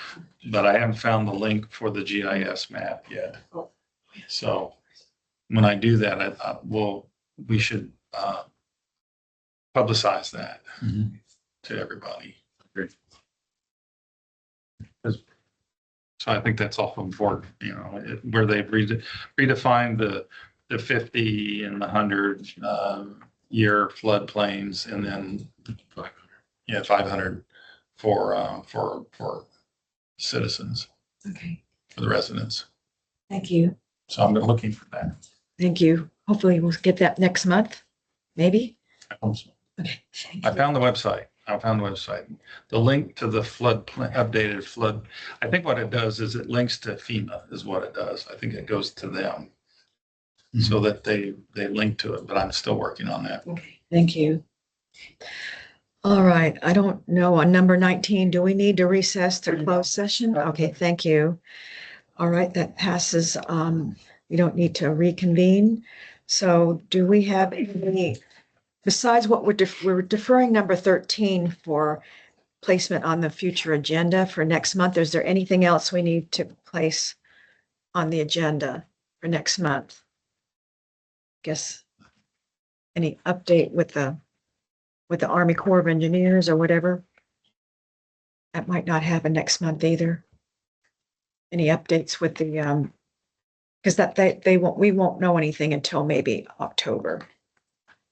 but I haven't found the link for the GIS map yet. So when I do that, we should publicize that to everybody. Great. So I think that's awful important, where they've redefined the 50 and the 100 year floodplains, and then 500 for citizens, Okay, for the residents. thank you. So I'm looking for that. Thank you. Hopefully we'll get that next month, maybe. I hope so. Okay, thank I you. found the website. The link to the updated flood. I think what it does is it links to FEMA is what it does. I think it goes to them so that they link to it, but I'm still working on that. Okay, thank you. All right, I don't know, on number 19, do we need to recess to close session? Okay, thank you. All right, that passes. We don't need to reconvene. So do we have any, besides what we're deferring number 13 for placement on the future agenda for next month? Is there anything else we need to place on the agenda for next month? Guess any update with the Army Corps of Engineers or whatever? That might not happen next month either. Any updates with the, because we won't know anything until maybe October.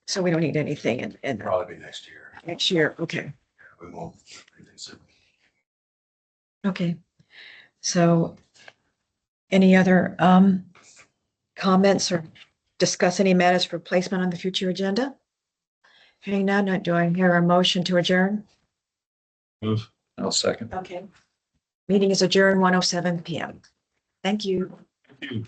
So we don't need anything in Probably be next year. next year. Okay. We won't. Soon. Okay. So any other comments or discuss any matters for placement on the future agenda? Hearing none, do I hear a motion to adjourn? Move. I'll second. Okay. Meeting is adjourned 1:07 PM. Thank you. Thank you.